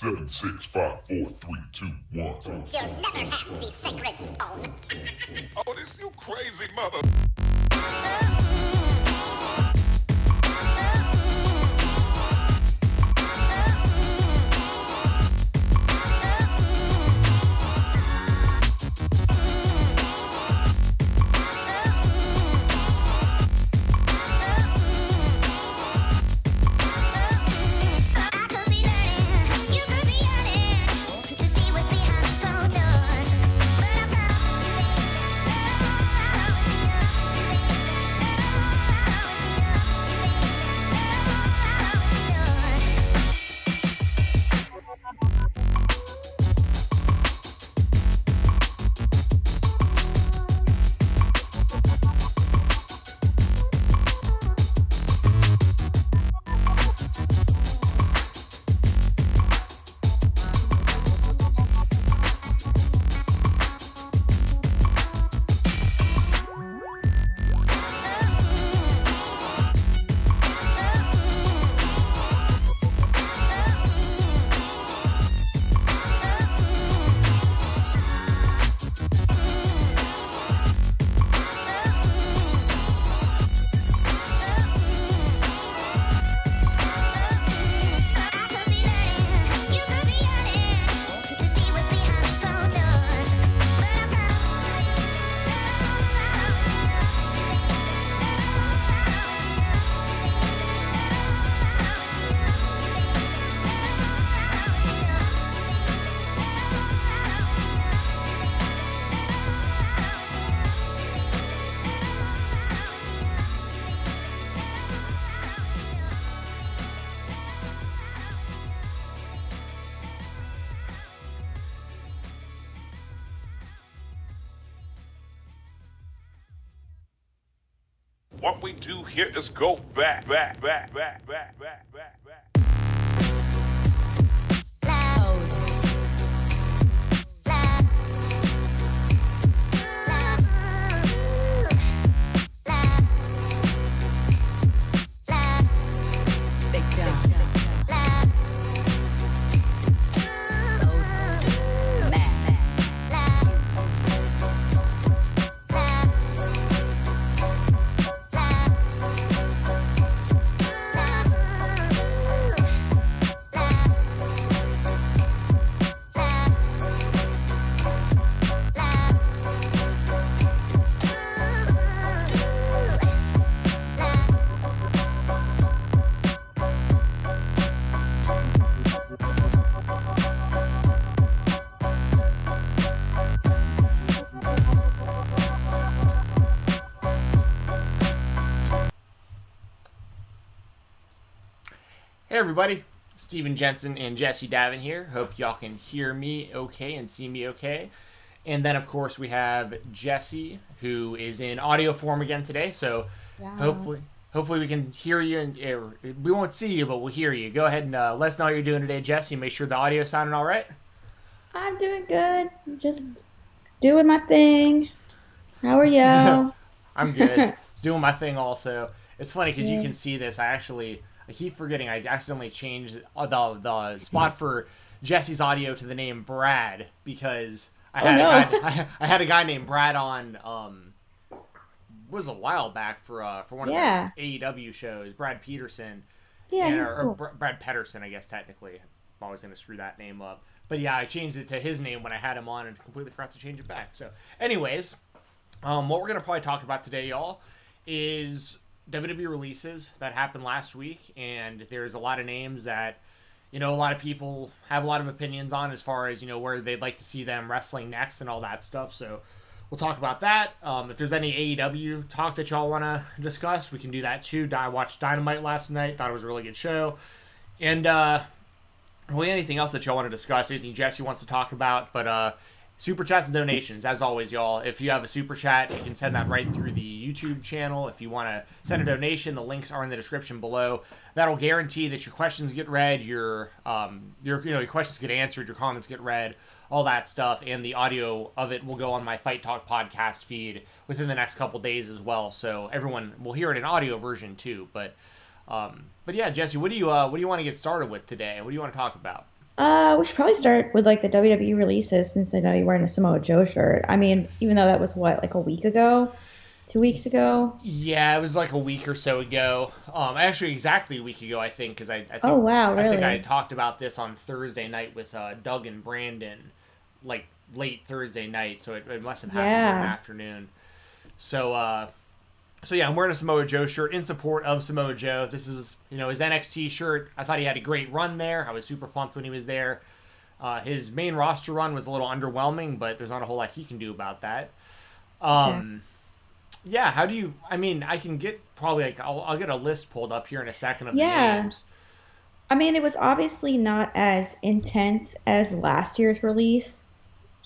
7, 6, 5, 4, 3, 2, 1. You'll never have the sacred stone. Oh, this you crazy mother. What we do here is go back. Hey everybody, Steven Jensen and Jessi Davin here. Hope y'all can hear me okay and see me okay. And then of course we have Jessi, who is in audio form again today. So hopefully we can hear you, and we won't see you, but we'll hear you. Go ahead and let us know how you're doing today, Jessi. Make sure the audio sounding all right. I'm doing good. Just doing my thing. How are y'all? I'm good. Doing my thing also. It's funny because you can see this. I keep forgetting I accidentally changed the spot for Jessi's audio to the name Brad because I had a guy named Brad on was a while back for one of the AEW shows, Brad Peterson. Yeah, or Brad Pedersen, I guess technically. I'm always going to screw that name up. But yeah, I changed it to his name when I had him on and completely forgot to change it back. So anyways, what we're going to probably talk about today, y'all, is WWE releases that happened last week, and there's a lot of names that, a lot of people have a lot of opinions on as far as, where they'd like to see them wrestling next and all that stuff. So we'll talk about that. If there's any AEW talk that y'all want to discuss, we can do that too. I watched Dynamite last night. Thought it was a really good show. And really anything else that y'all want to discuss, anything Jessi wants to talk about. But Super chats and donations, as always, y'all. If you have a super chat, you can send that right through the YouTube channel. If you want to send a donation, the links are in the description below. That'll guarantee that your questions get read, your questions get answered, your comments get read, all that stuff, and the audio of it will go on my Fight Talk podcast feed within the next couple days as well. So everyone will hear it in audio version too. But yeah, Jessi, what do you want to get started with today? What do you want to talk about? We should probably start with like the WWE releases since I know you're wearing a Samoa Joe shirt. I mean, even though that was what, like a week ago, 2 weeks ago. Yeah, it was like a week or so ago. Actually, exactly a week ago, I think, because Oh wow, I think I had really? talked about this on Thursday night with Doug and Brandon, like late Thursday night. So it must have happened during the Yeah. afternoon. So so yeah, I'm wearing a Samoa Joe shirt in support of Samoa Joe. This is his NXT shirt. I thought he had a great run there. I was super pumped when he was there. His main roster run was a little underwhelming, but there's not a whole lot he can do about that. Okay. Yeah, how do you? I mean, I can get probably like I'll get a list pulled up here in a second of the Yeah. names. I mean, it was obviously not as intense as last year's release.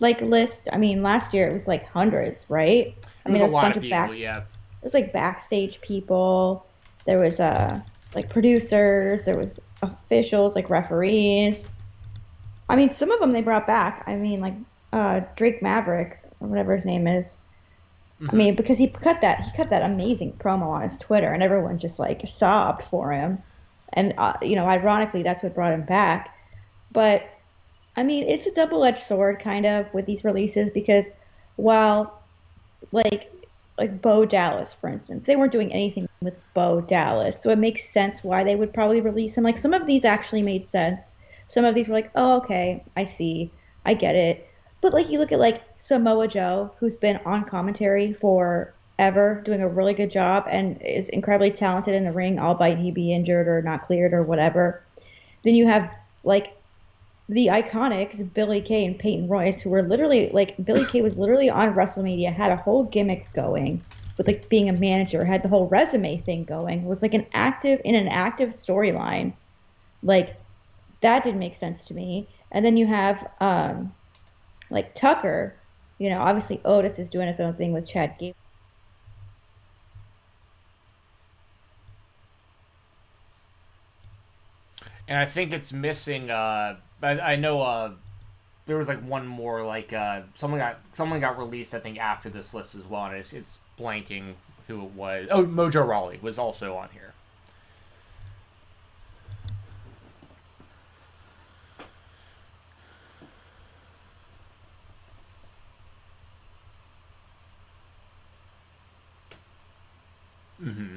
Like list, I mean, last year it was like hundreds, right? I It mean, was there a was a lot bunch of of people. back, Yeah. it was like backstage people. There was like producers, there was officials, like referees. I mean, some of them they brought back. I mean, like Drake Maverick or whatever his name is. I Hmm. mean, because he cut that amazing promo on his Twitter, and everyone just like sobbed for him. And ironically, that's what brought him back. But I mean, it's a double-edged sword kind of with these releases because while like Bo Dallas, for instance, they weren't doing anything with Bo Dallas, so it makes sense why they would probably release him. Like some of these actually made sense. Some of these were like, oh, okay, I see, I get it. But like you look at like Samoa Joe, who's been on commentary forever, doing a really good job and is incredibly talented in the ring, albeit he be injured or not cleared or whatever. Then you have like the iconics Billy Kay and Peyton Royce, who were literally like Billy Kay was literally on WrestleMania, had a whole gimmick going with like being a manager, had the whole resume thing going, was like an active storyline. Like that didn't make sense to me. And then you have like Tucker, obviously Otis is doing his own thing with Chad Gable. And I think it's missing. I know. There was like one more. Like someone got released. I think after this list as well. And it's blanking who it was. Oh, Mojo Rawley was also on here. Hmm.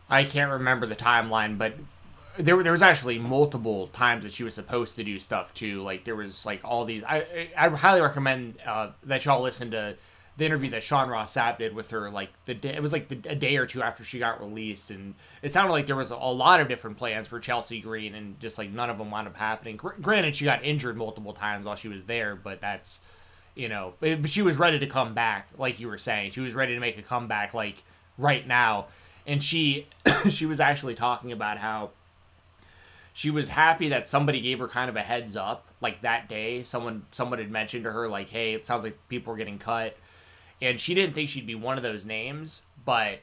I can't remember the timeline, but there was actually multiple times that she was supposed to do stuff too. Like there was like all these. I highly recommend that y'all listen to the interview that Sean Ross Sapp did with her. Like the day, it was like a day or two after she got released, and it sounded like there was a lot of different plans for Chelsea Green, and just like none of them wound up happening. Granted, she got injured multiple times while she was there, but that's but she was ready to come back, like you were saying. She was ready to make a comeback, like right now, and she she was actually talking about how she was happy that somebody gave her kind of a heads up, like that day. Someone had mentioned to her like, "Hey, it sounds like people are getting cut," and she didn't think she'd be one of those names, but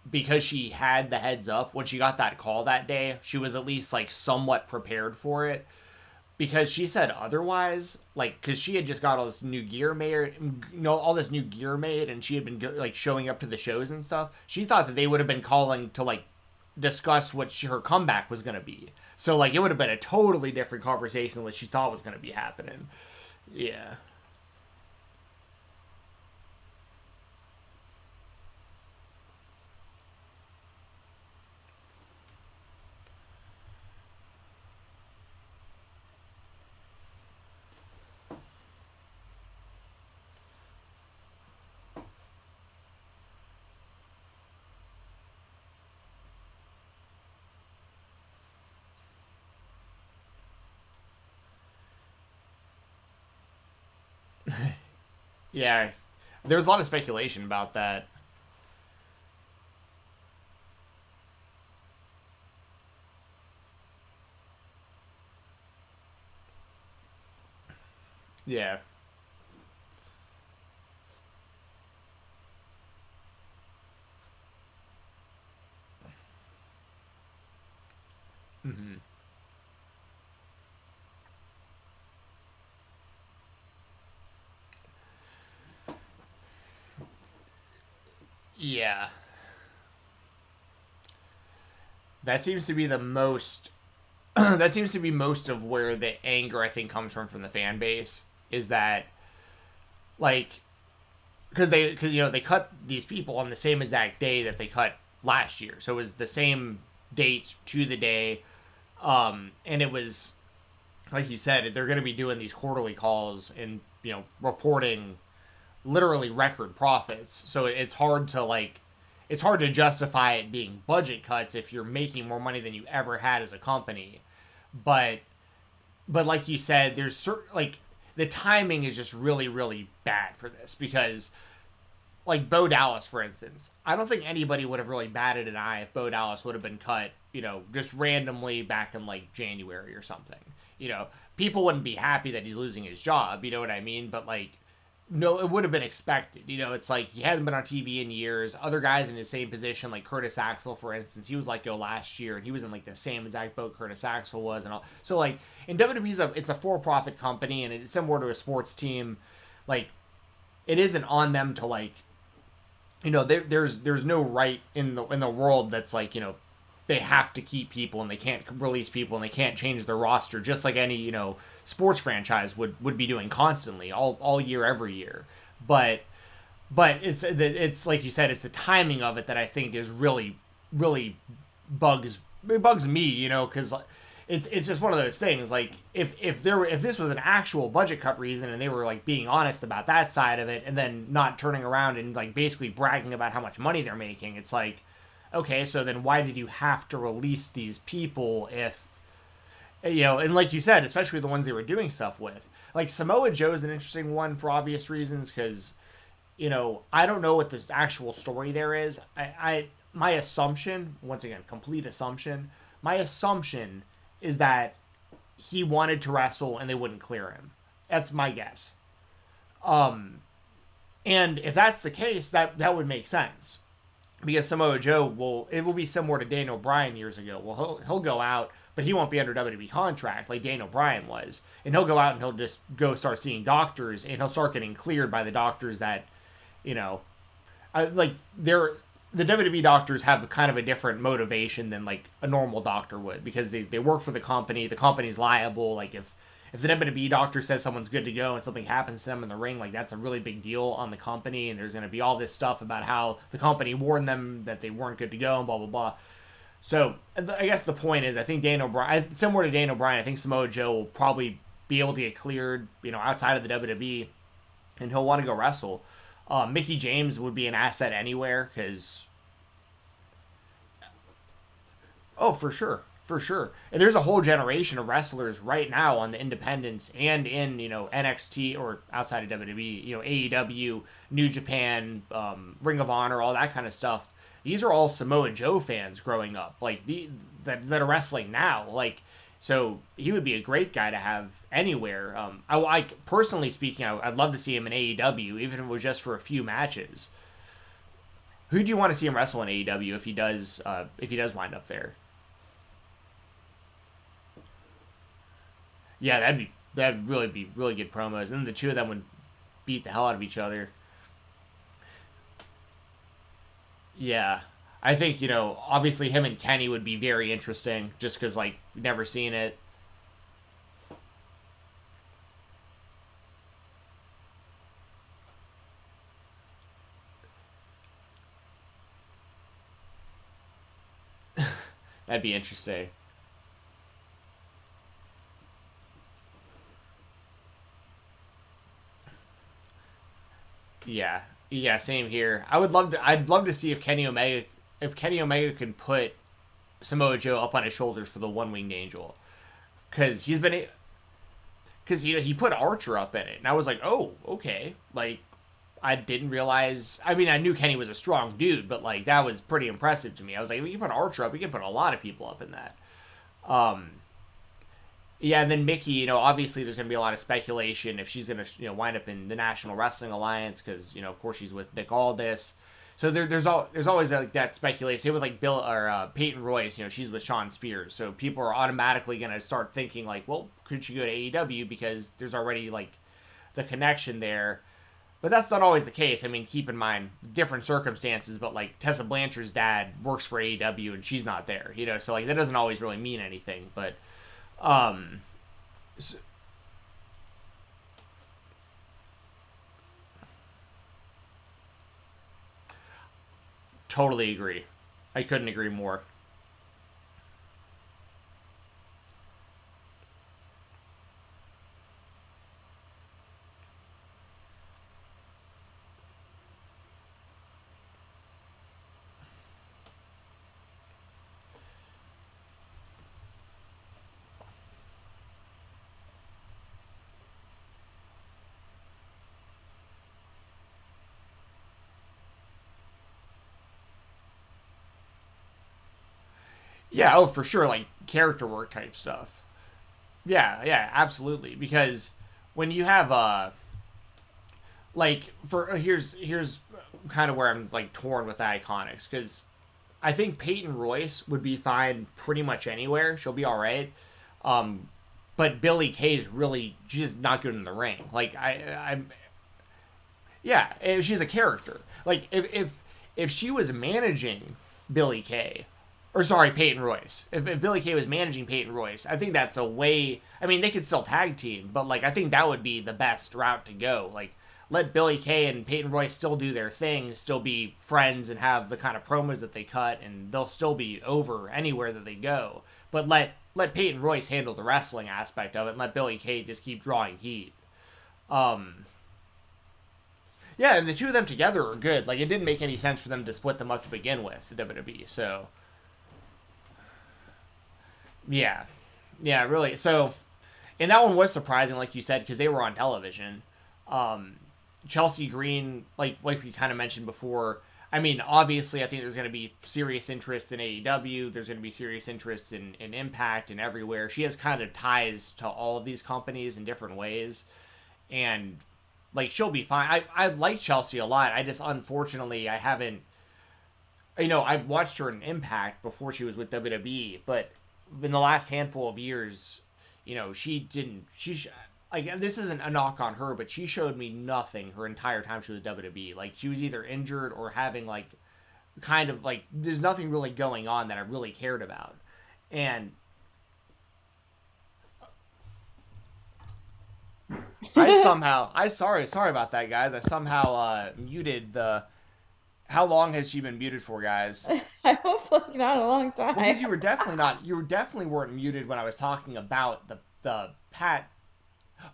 because she had the heads up when she got that call that day, she was at least like somewhat prepared for it. Because she said otherwise, like, because she had just got all this new gear made, all this new gear made, and she had been like showing up to the shows and stuff. She thought that they would have been calling to like discuss what her comeback was going to be. So like it would have been a totally different conversation than what she thought was going to be happening. Yeah. Yeah. There was a lot of speculation about that. Yeah. Hmm. Yeah. That seems to be the most that seems to be most of where the anger I think comes from the fan base is that like because they cut these people on the same exact day that they cut last year. So it was the same date to the day. And it was like you said, they're going to be doing these quarterly calls and reporting literally record profits. So it's hard to justify it being budget cuts if you're making more money than you ever had as a company. But like you said, there's certain the timing is just really really bad for this because like Bo Dallas, for instance, I don't think anybody would have really batted an eye if Bo Dallas would have been cut, just randomly back in like January or something. People wouldn't be happy that he's losing his job, you know what I mean? But like, no, it would have been expected. It's like he hasn't been on TV in years. Other guys in his same position, like Curtis Axel, for instance, he was let go last year, and he was in like the same exact boat Curtis Axel was, and all. So like in WWE, it's a for-profit company, and it's similar to a sports team. Like, it isn't on them to like, there's no right in the world that's like they have to keep people and they can't release people and they can't change their roster, just like any sports franchise would be doing constantly all year every year. But it's like you said, it's the timing of it that I think is really really bugs me, because it's just one of those things. Like if this was an actual budget cut reason and they were like being honest about that side of it and then not turning around and like basically bragging about how much money they're making, it's like, okay, so then why did you have to release these people if, and like you said, especially the ones they were doing stuff with. Like Samoa Joe is an interesting one for obvious reasons because, I don't know what this actual story there is. My assumption, once again, complete assumption, my assumption is that he wanted to wrestle and they wouldn't clear him. That's my guess. And if that's the case, that would make sense. Because Samoa Joe it will be similar to Daniel Bryan years ago. Well, he'll go out, but he won't be under WWE contract like Daniel Bryan was. And he'll go out and he'll just go start seeing doctors and he'll start getting cleared by the doctors that, the WWE doctors have kind of a different motivation than like a normal doctor would because they work for the company's liable. Like if the WWE doctor says someone's good to go and something happens to them in the ring, like that's a really big deal on the company, and there's going to be all this stuff about how the company warned them that they weren't good to go and blah blah blah. So I guess the point is, I think Daniel Bryan, similar to Daniel Bryan, I think Samoa Joe will probably be able to get cleared, outside of the WWE, and he'll want to go wrestle. Mickie James would be an asset anywhere because, for sure. For sure. And there's a whole generation of wrestlers right now on the independents and in, NXT or outside of WWE, AEW, New Japan, Ring of Honor, all that kind of stuff. These are all Samoa Joe fans growing up, like that are wrestling now. Like, so he would be a great guy to have anywhere. I personally speaking, I'd love to see him in AEW, even if it was just for a few matches. Who do you want to see him wrestle in AEW if he does wind up there? Yeah, that'd really be really good promos, and the two of them would beat the hell out of each other. Yeah, I think obviously him and Kenny would be very interesting, just because like never seen it. That'd be interesting. Yeah, same here. I'd love to see if Kenny Omega can put Samoa Joe up on his shoulders for the One Winged Angel, because he put Archer up in it, and I was like, oh, okay. Like, I didn't realize. I mean, I knew Kenny was a strong dude, but like that was pretty impressive to me. I was like, we can put Archer up. We can put a lot of people up in that. Yeah, and then Mickie, obviously there's going to be a lot of speculation if she's going to, wind up in the National Wrestling Alliance because, of course she's with Nick Aldis. So there's always like that speculation. Same with like Bill or Peyton Royce, she's with Shawn Spears. So people are automatically going to start thinking like, well, could she go to AEW because there's already like the connection there. But that's not always the case. I mean, keep in mind different circumstances, but like Tessa Blanchard's dad works for AEW and she's not there, you know, so like that doesn't always really mean anything. But so, totally agree. I couldn't agree more. Yeah, oh, for sure, like character work type stuff. Yeah, yeah, absolutely. Because when you have like for here's kind of where I'm like torn with Iconics because I think Peyton Royce would be fine pretty much anywhere. She'll be all right. Um, but Billie Kay is really she's just not good in the ring. Like I'm yeah, and she's a character. Like if she was managing Billie Kay, or sorry, Peyton Royce. If Billie Kay was managing Peyton Royce, I think that's a way. I mean, they could still tag team, but like I think that would be the best route to go. Like let Billie Kay and Peyton Royce still do their thing, still be friends, and have the kind of promos that they cut, and they'll still be over anywhere that they go. But let Peyton Royce handle the wrestling aspect of it, and let Billie Kay just keep drawing heat. Yeah, and the two of them together are good. Like, it didn't make any sense for them to split them up to begin with, the WWE, so... Yeah. Yeah, really. So, and that one was surprising, like you said, because they were on television. Chelsea Green, like we kind of mentioned before, I mean, obviously, I think there's going to be serious interest in AEW. There's going to be serious interest in Impact and everywhere. She has kind of ties to all of these companies in different ways. And... like, she'll be fine. I like Chelsea a lot. I just, unfortunately, I haven't... You know, I watched her in Impact before she was with WWE, but in the last handful of years, you know, she didn't... Like, this isn't a knock on her, but she showed me nothing her entire time she was with WWE. Like, she was either injured or having, like, kind of, like... There's nothing really going on that I really cared about. And... sorry about that, guys. I somehow muted the. How long has she been muted for, guys? I hope like not a long time. Because you were definitely not. You definitely weren't muted when I was talking about the Pat.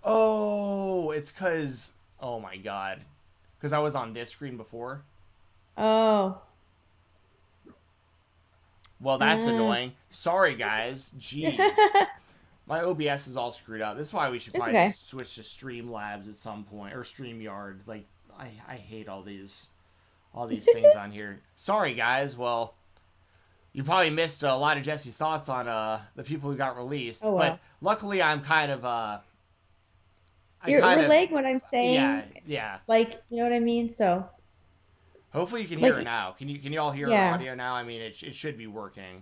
Oh, it's because. Oh my god, because I was on this screen before. Oh. Well, that's annoying. Sorry, guys. Jeez. My OBS is all screwed up. This is why we should probably switch to Streamlabs at some point, or StreamYard. Like, I hate all these things on here. Sorry, guys. Well, you probably missed a lot of Jessi's thoughts on the people who got released. Oh, well. But luckily, I'm kind of You're relaying what I'm saying. Yeah. Like, you know what I mean? So. Hopefully, you can hear it now. Can you all hear our audio now? I mean, it should be working.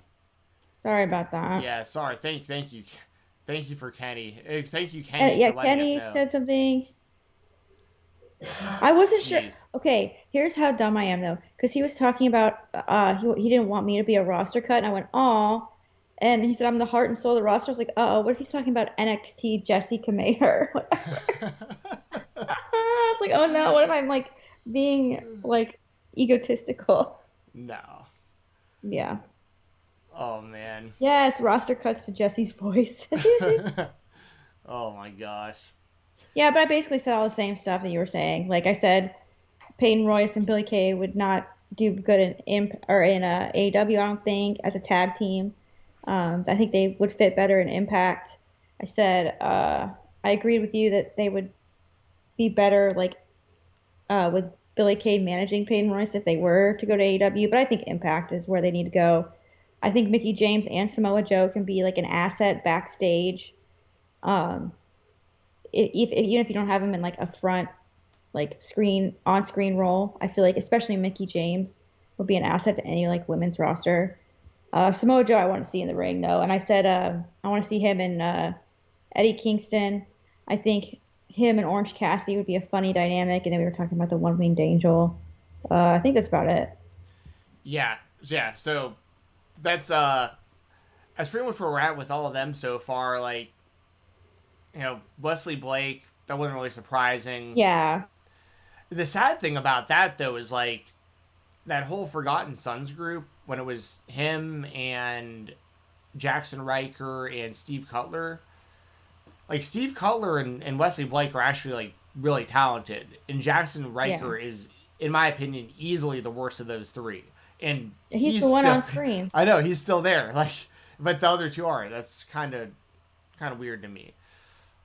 Sorry about that. Yeah. Sorry. Thank you. Thank you for Kenny. Thank you, Kenny. Yeah, for letting Kenny us know. said something. I wasn't sure. Jeez. Okay, here's how dumb I am though, because he was talking about he didn't want me to be a roster cut, and I went, "Aw," and he said I'm the heart and soul of the roster. I was like, "Uh-oh, what if he's talking about NXT Jessi Kamea?" I was like, "Oh no, what if I'm like being like egotistical?" No. Yeah. Oh man. Yes, roster cuts to Jessi's voice. Oh my gosh. Yeah, but I basically said all the same stuff that you were saying. Like I said, Peyton Royce and Billie Kay would not do good in AEW, I don't think, as a tag team. I think they would fit better in Impact. I said I agreed with you that they would be better like with Billie Kay managing Peyton Royce if they were to go to AEW, but I think Impact is where they need to go. I think Mickie James and Samoa Joe can be like an asset backstage. Even if you don't have him in like a front, like on-screen role, I feel like especially Mickie James would be an asset to any like women's roster. Samoa Joe I want to see in the ring though, and I said I want to see him in Eddie Kingston. I think him and Orange Cassidy would be a funny dynamic, and then we were talking about the One Winged Angel. I think that's about it. Yeah, yeah. So that's pretty much where we're at with all of them so far. Like, Wesley Blake, that wasn't really surprising. Yeah. The sad thing about that, though, is like that whole Forgotten Sons group, when it was him and Jackson Riker and Steve Cutler. Like, Steve Cutler and Wesley Blake are actually, like, really talented. And Jackson Riker is, in my opinion, easily the worst of those three. And he's the one on screen. I know, he's still there. Like, but the other two are. That's kind of weird to me.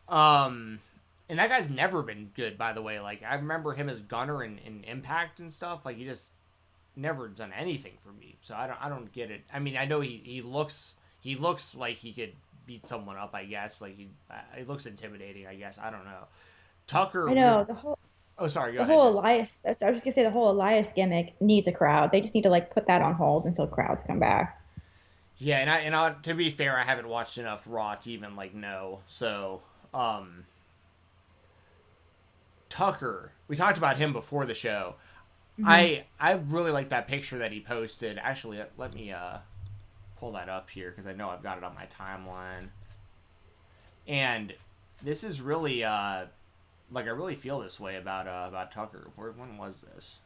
And that guy's never been good, by the way. Like, I remember him as Gunner in Impact and stuff. Like, he just never done anything for me. So I don't get it. I mean, I know he looks like he could beat someone up, I guess. Like, he looks intimidating, I guess. I don't know. Tucker. I know the whole. Oh, sorry. Go the ahead. whole Elias. I was just gonna say the whole Elias gimmick needs a crowd. They just need to like put that on hold until crowds come back. Yeah, and to be fair, I haven't watched enough Raw to even like know. So, Tucker, we talked about him before the show. Mm-hmm. I really like that picture that he posted. Actually, let me pull that up here because I know I've got it on my timeline. And this is really like I really feel this way about Tucker. When was this?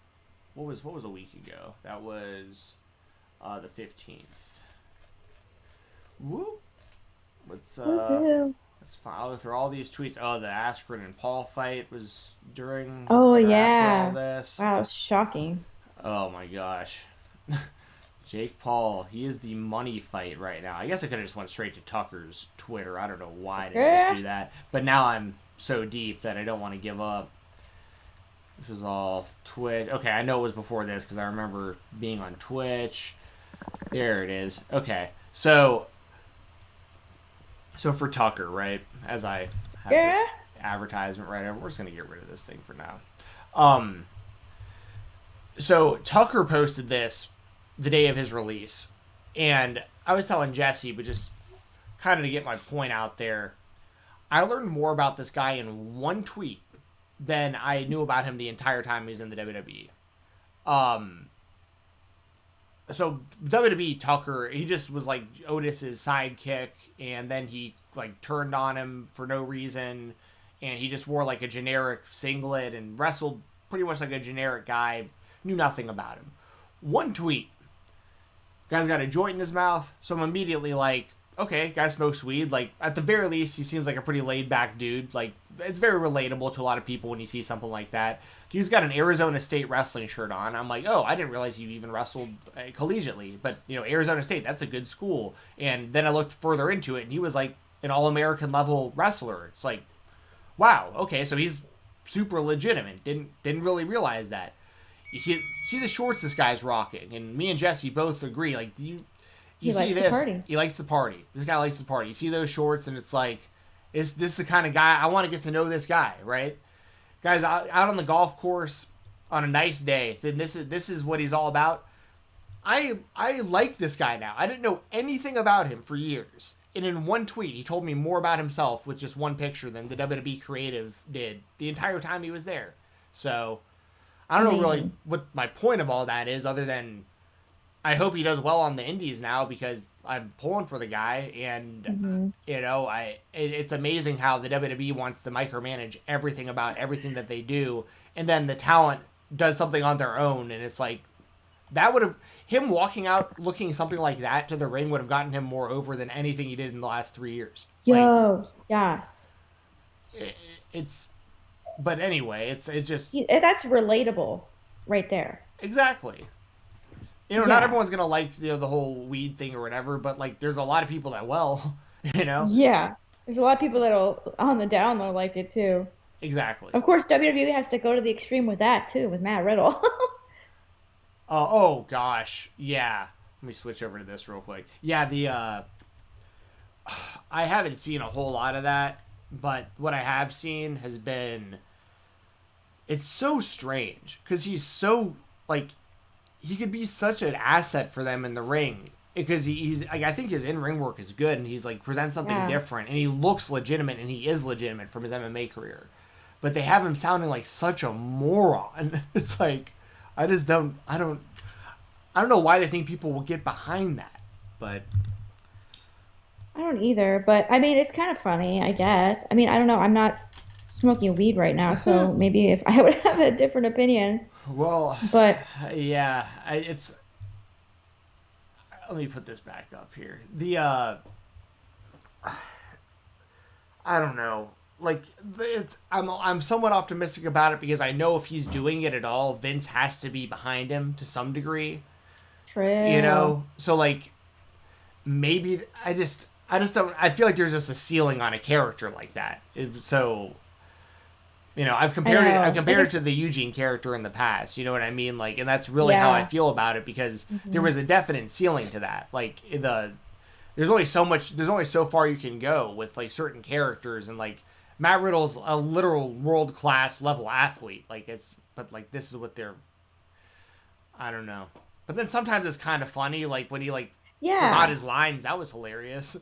What was a week ago? That was the 15th. Woo! Let's fine. I'll go through all these tweets. Oh, the Askren and Paul fight was during. Oh yeah. All this. Wow, it was shocking. Oh my gosh. Jake Paul, he is the money fight right now. I guess I could have just went straight to Tucker's Twitter. I don't know why I didn't just do that. But now I'm so deep that I don't want to give up. This was all Twitch. Okay, I know it was before this because I remember being on Twitch. There it is. Okay, so for Tucker, right? As I have this advertisement right over, we're just gonna get rid of this thing for now. So Tucker posted this the day of his release, and I was telling Jessi, but just kind of to get my point out there, I learned more about this guy in one tweet than I knew about him the entire time he was in the WWE. So WWE Tucker, he just was like Otis's sidekick, and then he like turned on him for no reason, and he just wore like a generic singlet and wrestled pretty much like a generic guy, knew nothing about him. One tweet, guy's got a joint in his mouth, so I'm immediately like, okay, guy smokes weed. Like, at the very least, he seems like a pretty laid-back dude. Like, it's very relatable to a lot of people when you see something like that. Dude's got an Arizona State wrestling shirt on. I'm like, oh, I didn't realize you even wrestled collegiately. But, Arizona State, that's a good school. And then I looked further into it, and he was, like, an All-American level wrestler. It's like, wow, okay, so he's super legitimate. Didn't really realize that. You see the shorts this guy's rocking, and me and Jessi both agree. Like, you see this, he likes to party. This guy likes to party. You see those shorts, and it's like, this is the kind of guy, I want to get to know this guy, right? Guys, out on the golf course on a nice day, then this is what he's all about. I like this guy now. I didn't know anything about him for years. And in one tweet, he told me more about himself with just one picture than the WWE creative did the entire time he was there. So, I don't know really what my point of all that is, other than I hope he does well on the indies now because I'm pulling for the guy, and it's amazing how the WWE wants to micromanage everything about everything that they do, and then the talent does something on their own, and it's like that would have him walking out looking something like that to the ring would have gotten him more over than anything he did in the last 3 years. Yes. But anyway, it's just that's relatable, right there. Exactly. Not everyone's gonna like the whole weed thing or whatever, but like, there's a lot of people that will. Yeah, there's a lot of people that'll on the down low like it too. Exactly. Of course, WWE has to go to the extreme with that too, with Matt Riddle. Oh gosh, yeah. Let me switch over to this real quick. Yeah, I haven't seen a whole lot of that, but what I have seen has been. It's so strange because he's so like. He could be such an asset for them in the ring because he's like, I think his in-ring work is good and he's like presents something different and he looks legitimate and he is legitimate from his MMA career. but they have him sounding like such a moron. It's like, I don't know why they think people will get behind that, but I don't either, but I mean, it's kind of funny, I guess. I mean, I don't know. I'm not smoking weed right now, so maybe if I would have a different opinion. well, But yeah, it's. Let me put this back up here. I don't know. Like, I'm somewhat optimistic about it because I know if he's doing it at all, Vince has to be behind him to some degree. true. You know, so like maybe I just don't. I feel like there's just a ceiling on a character like that. So, you know, I've compared it to the Eugene character in the past. You know what I mean? Like, and that's really how I feel about it because there was a definite ceiling to that. Like there's only so far you can go with like certain characters, and like Matt Riddle's a literal world class level athlete. Like but like this is what they're. I don't know. But then sometimes it's kind of funny, like when he forgot his lines. That was hilarious.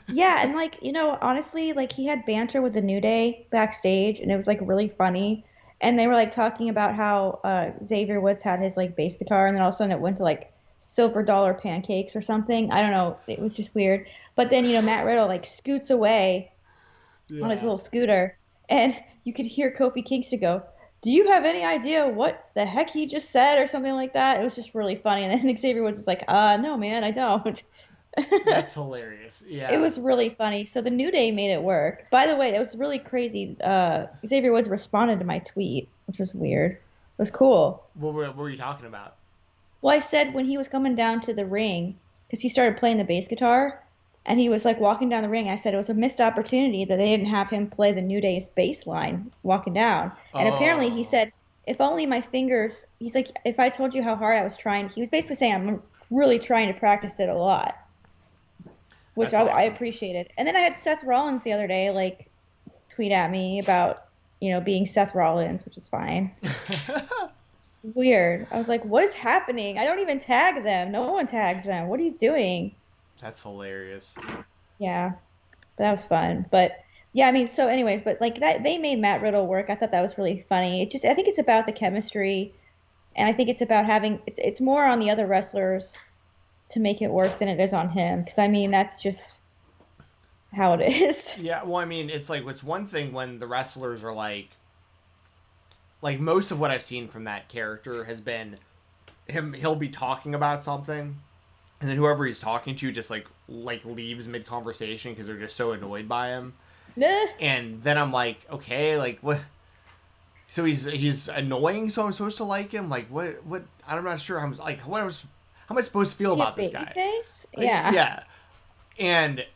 Yeah, and like, you know, honestly, like he had banter with the New Day backstage and it was like really funny. And they were like talking about how Xavier Woods had his like bass guitar and then all of a sudden it went to like silver dollar pancakes or something. I don't know. It was just weird. But then, you know, Matt Riddle like scoots away on his little scooter and you could hear Kofi Kingston go, "Do you have any idea what the heck he just said?" or something like that. It was just really funny. And then Xavier Woods is like, no, man, I don't. That's hilarious. Yeah. It was really funny. So the New Day made it work. By the way, that was really crazy. Xavier Woods responded to my tweet, which was weird. It was cool. What were you talking about? Well, I said when he was coming down to the ring, because he started playing the bass guitar, and he was like walking down the ring. I said it was a missed opportunity that they didn't have him play the New Day's bass line walking down. And apparently he said, if only my fingers, he's like, if I told you how hard I was trying, he was basically saying I'm really trying to practice it a lot. Which That's awesome. I appreciated. And then I had Seth Rollins the other day, like, tweet at me about, you know, being Seth Rollins, which is fine. It's weird. I was like, what is happening? I don't even tag them. No one tags them. What are you doing? That's hilarious. Yeah. But that was fun. But, yeah, I mean, so anyways, but, like, that they made Matt Riddle work. I thought that was really funny. I think it's about the chemistry, and I think it's about it's more on the other wrestlers to make it work than it is on him, because I mean that's just how it is. Yeah, well, I mean, it's like it's one thing when the wrestlers are like most of what I've seen from that character has been he'll be talking about something and then whoever he's talking to just like leaves mid conversation because they're just so annoyed by him. Nah. And then I'm like, okay, like what? So he's annoying, so I'm supposed to like him? Like what I'm not sure. I'm like, how am I supposed to feel about this guy? Face? Like, yeah.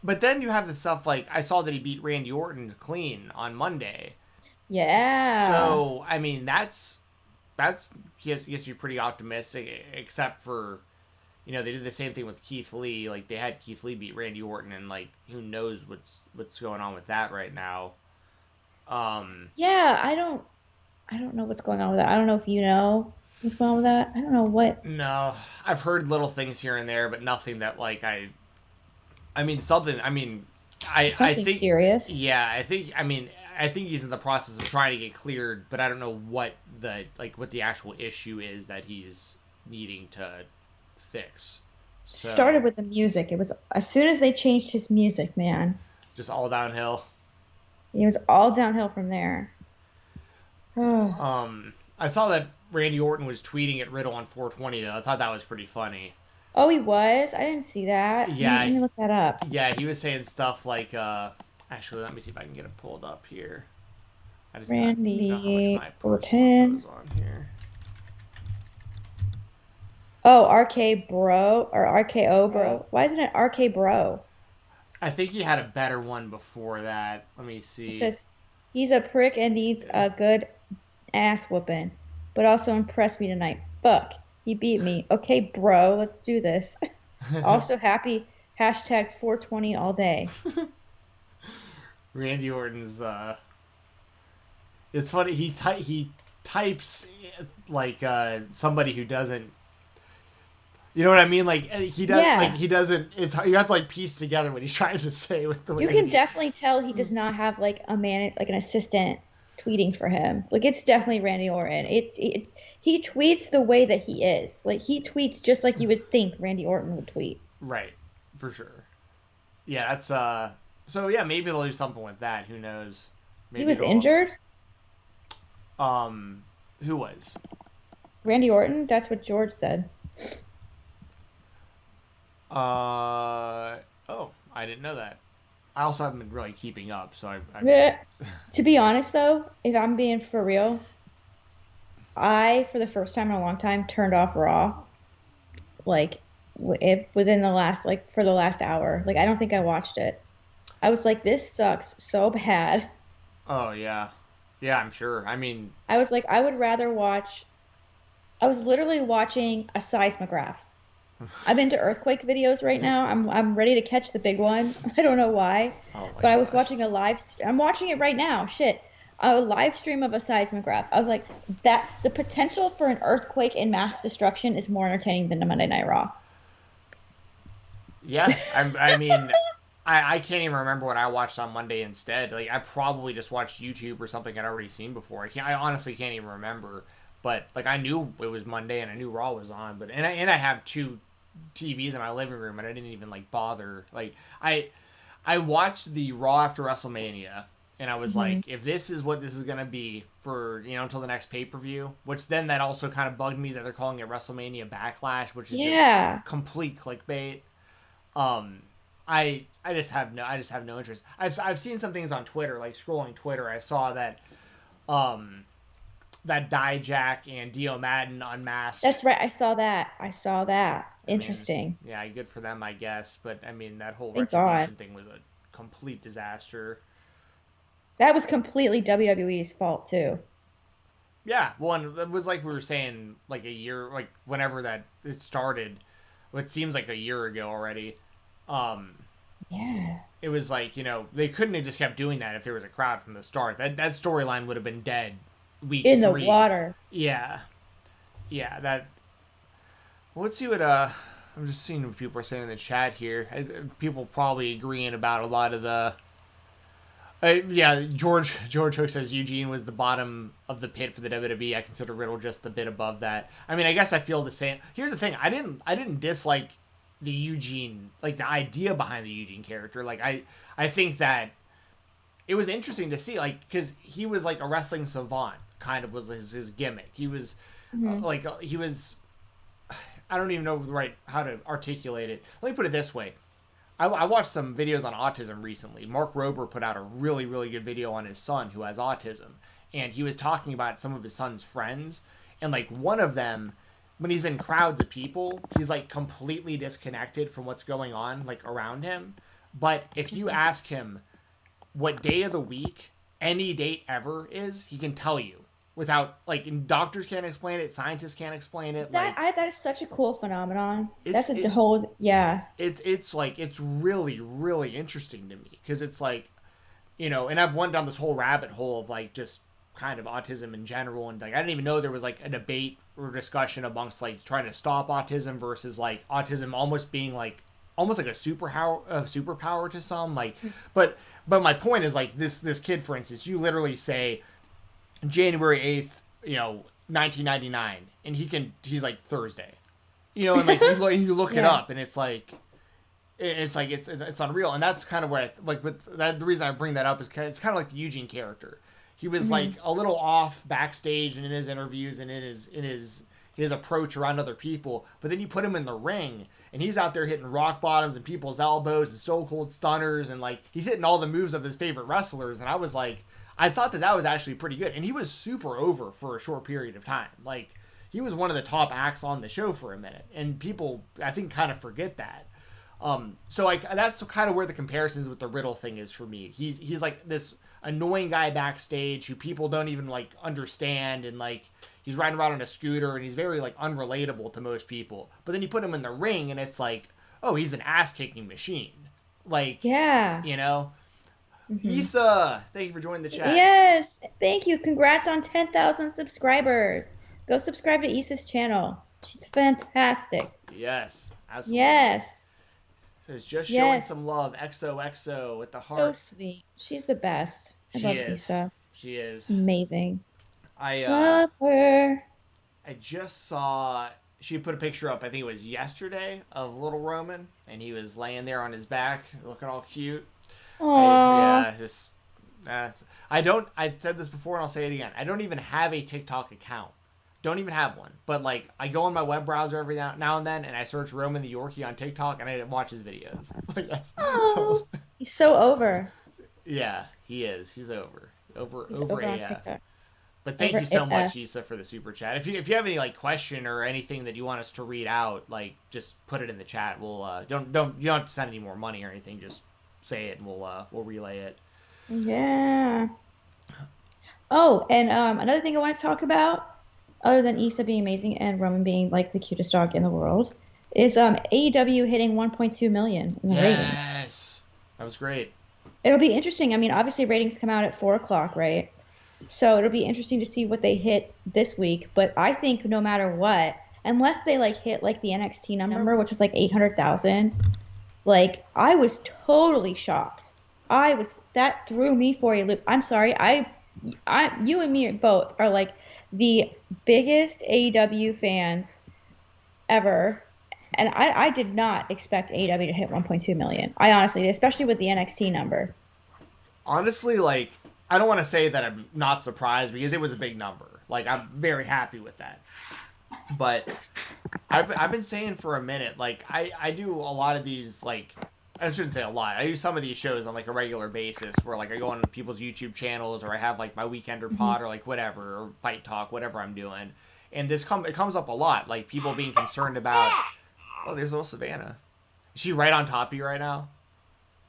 But then you have the stuff like I saw that he beat Randy Orton clean on Monday. Yeah. So I mean that's gets you pretty optimistic, except for, you know, they did the same thing with Keith Lee. Like they had Keith Lee beat Randy Orton, and like who knows what's going on with that right now. Yeah, I don't know what's going on with that. I don't know if you know what's going on with that. I don't know what. No, I've heard little things here and there, but nothing that like I think serious. Yeah, I think he's in the process of trying to get cleared, but I don't know what the actual issue is that he's needing to fix. So, Started with the music. It was as soon as they changed his music, man. Just all downhill. It was all downhill from there. I saw that Randy Orton was tweeting at Riddle on 420 though. I thought that was pretty funny. Oh, he was? I didn't see that. Yeah. Let me look that up. Yeah, he was saying stuff like, actually, let me see if I can get it pulled up here. I just Randy don't know how much my Orton. goes on here. Oh, RK Bro or RKO Bro. Why isn't it RK Bro? I think he had a better one before that. Let me see. It says he's a prick and needs a good ass whooping, but also impressed me tonight. Fuck, he beat me. Okay, bro, let's do this. Also happy hashtag 420 all day. Randy Orton's it's funny, he types like somebody who doesn't, you know what I mean? Like he does, like he doesn't. You have to like piece together what he's trying to say with the way You can definitely tell he does not have like a man, like an assistant tweeting for him. Like it's definitely Randy Orton. It's he tweets the way that he is. Like he tweets just like you would think Randy Orton would tweet. Right, for sure. Yeah, that's so yeah, maybe they'll do something with that. Who knows? Maybe He was injured? Who was? Randy Orton? That's what George said. Oh, I didn't know that. I also haven't been really keeping up, so Yeah. To be honest though, if I'm being for real, I for the first time in a long time turned off Raw. Like within the last like for the last hour. Like I don't think I watched it. I was like, this sucks so bad. Oh yeah, yeah, I'm sure. I mean, I was like, I would rather watch. I was literally watching a seismograph. I'm into earthquake videos right now. I'm ready to catch the big one. I don't know why, oh my but I was gosh. watching a live. I'm watching it right now. Shit, a live stream of a seismograph. I was like, that the potential for an earthquake and mass destruction is more entertaining than the Monday Night Raw. Yeah, I mean, I can't even remember what I watched on Monday instead. Like, I probably just watched YouTube or something I'd already seen before. I honestly can't even remember. But like, I knew it was Monday and I knew Raw was on. But and I have two TVs in my living room and I didn't even like bother. Like, I watched the Raw after WrestleMania. And I was like, if this is what this is going to be for, until the next pay-per-view, which then that also kind of bugged me that they're calling it WrestleMania Backlash, which is just complete clickbait. I just have no interest. I've seen some things on Twitter, like scrolling Twitter, I saw that that Dijak and Dio Madden unmasked. That's right. I saw that. Interesting. Yeah, good for them, I guess. But I mean, that whole Thank Retribution God. thing was a complete disaster. That was completely WWE's fault too. Yeah, well, and it was like we were saying, like a year, like whenever that it started, what seems like a year ago already. Yeah. It was like, they couldn't have just kept doing that if there was a crowd from the start. That storyline would have been dead week In the 3. water. Yeah. Yeah, that. Well, let's see what I'm just seeing what people are saying in the chat here. People probably agreeing about a lot of the. Yeah, George Hook says Eugene was the bottom of the pit for the WWE. I consider Riddle just a bit above that. I mean, I guess I feel the same. Here's the thing: I didn't dislike the Eugene, like the idea behind the Eugene character. Like I think that it was interesting to see, like, because he was like a wrestling savant, kind of was his gimmick. He was he was. I don't even know how to articulate it. Let me put it this way. I watched some videos on autism recently. Mark Rober put out a really, really good video on his son who has autism. And he was talking about some of his son's friends. And, like, one of them, when he's in crowds of people, he's, like, completely disconnected from what's going on, like, around him. But if you ask him what day of the week, any date ever is, he can tell you. Without, like, doctors can't explain it, scientists can't explain it. That is such a cool phenomenon. That's a whole, yeah. It's like, it's really, really interesting to me. Because it's like, and I've went down this whole rabbit hole of, like, just kind of autism in general. And, like, I didn't even know there was, like, a debate or discussion amongst, like, trying to stop autism versus, like, autism almost being, like, almost like a superpower to some. Like, but my point is, like, this kid, for instance, you literally say January 8th, 1999, and he's like Thursday, and like you look it up, and it's unreal, and that's kind of what the reason I bring that up is it's kind of like the Eugene character. He was like a little off backstage and in his interviews and in his approach around other people, but then you put him in the ring and he's out there hitting rock bottoms and people's elbows and so cold stunners, and like he's hitting all the moves of his favorite wrestlers, and I was like, I thought that was actually pretty good. And he was super over for a short period of time. Like, he was one of the top acts on the show for a minute. And people, I think, kind of forget that. So that's kind of where the comparisons with the Riddle thing is for me. He's like this annoying guy backstage who people don't even, like, understand. And, like, he's riding around on a scooter and he's very, like, unrelatable to most people. But then you put him in the ring and it's like, oh, he's an ass-kicking machine. Like, yeah. Issa, thank you for joining the chat. Yes, thank you. Congrats on 10,000 subscribers. Go subscribe to Issa's channel. She's fantastic. Yes, absolutely. Yes. Says just showing some love. XOXO with the heart. So sweet. She's the best. I love Issa. She is. Amazing. I Love her. I just saw she put a picture up. I think it was yesterday of little Roman, and he was laying there on his back, looking all cute. Aww. I don't. I said this before, and I'll say it again. I don't even have a TikTok account. Don't even have one. But like, I go on my web browser every now and then, and I search Roman the Yorkie on TikTok, and I watch his videos. Like that's. Oh, he's so over. Yeah, he is. He's over He's over on AF. TikTok. But thank Over you so AF. much, Issa, for the super chat. If you have any like question or anything that you want us to read out, like just put it in the chat. We'll you don't have to send any more money or anything. Just say it and we'll relay it. Yeah. Oh, and another thing I want to talk about, other than Issa being amazing and Roman being like the cutest dog in the world, is AEW hitting 1.2 million in the ratings. Yes, that was great. It'll be interesting. I mean, obviously ratings come out at 4 o'clock, right? So it'll be interesting to see what they hit this week. But I think no matter what, unless they like hit like the NXT number, which was like 800,000, like I was totally shocked. That threw me for a loop. I'm sorry. You and me both are like the biggest AEW fans ever. And I did not expect AEW to hit 1.2 million. I honestly did, especially with the NXT number. Honestly, like, I don't want to say that I'm not surprised because it was a big number. Like, I'm very happy with that. But I've been saying for a minute, like, I do a lot of these, like, I shouldn't say a lot. I do some of these shows on, like, a regular basis where, like, I go on people's YouTube channels or I have, like, my Weekender pod or, like, whatever, or Fight Talk, whatever I'm doing. And it comes up a lot, like, people being concerned about, oh, there's little Savannah. Is she right on top of you right now?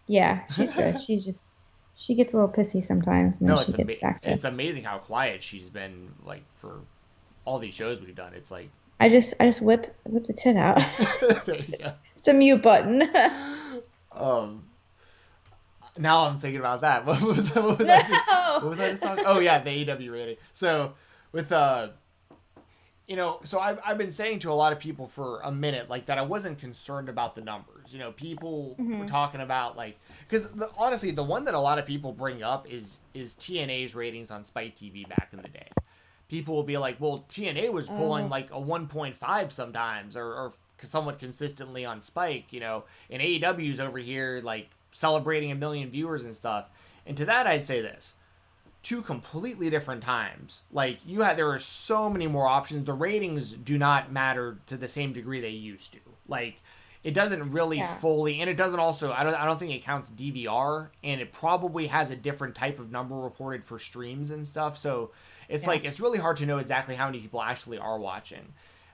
Yeah, she's good. She gets a little pissy sometimes, and then she gets back to. It's amazing how quiet she's been, like, for all these shows we've done. It's like I just whip the tit out. there you go. It's a mute button. Now I'm thinking about that. What was I just talking? Oh yeah, the AEW rating. So with so I've been saying to a lot of people for a minute, like, that I wasn't concerned about the numbers. You know, people were talking about, like, because honestly, the one that a lot of people bring up is TNA's ratings on Spike TV back in the day. People will be like, well, TNA was pulling like a 1.5 sometimes, or somewhat consistently on Spike, you know, and AEW's over here like celebrating 1 million viewers and stuff. And to that, I'd say this. Two completely different times. Like, there are so many more options. The ratings do not matter to the same degree they used to. Like, it doesn't really fully, and it doesn't also, I don't think it counts DVR, and it probably has a different type of number reported for streams and stuff. So it's like, it's really hard to know exactly how many people actually are watching.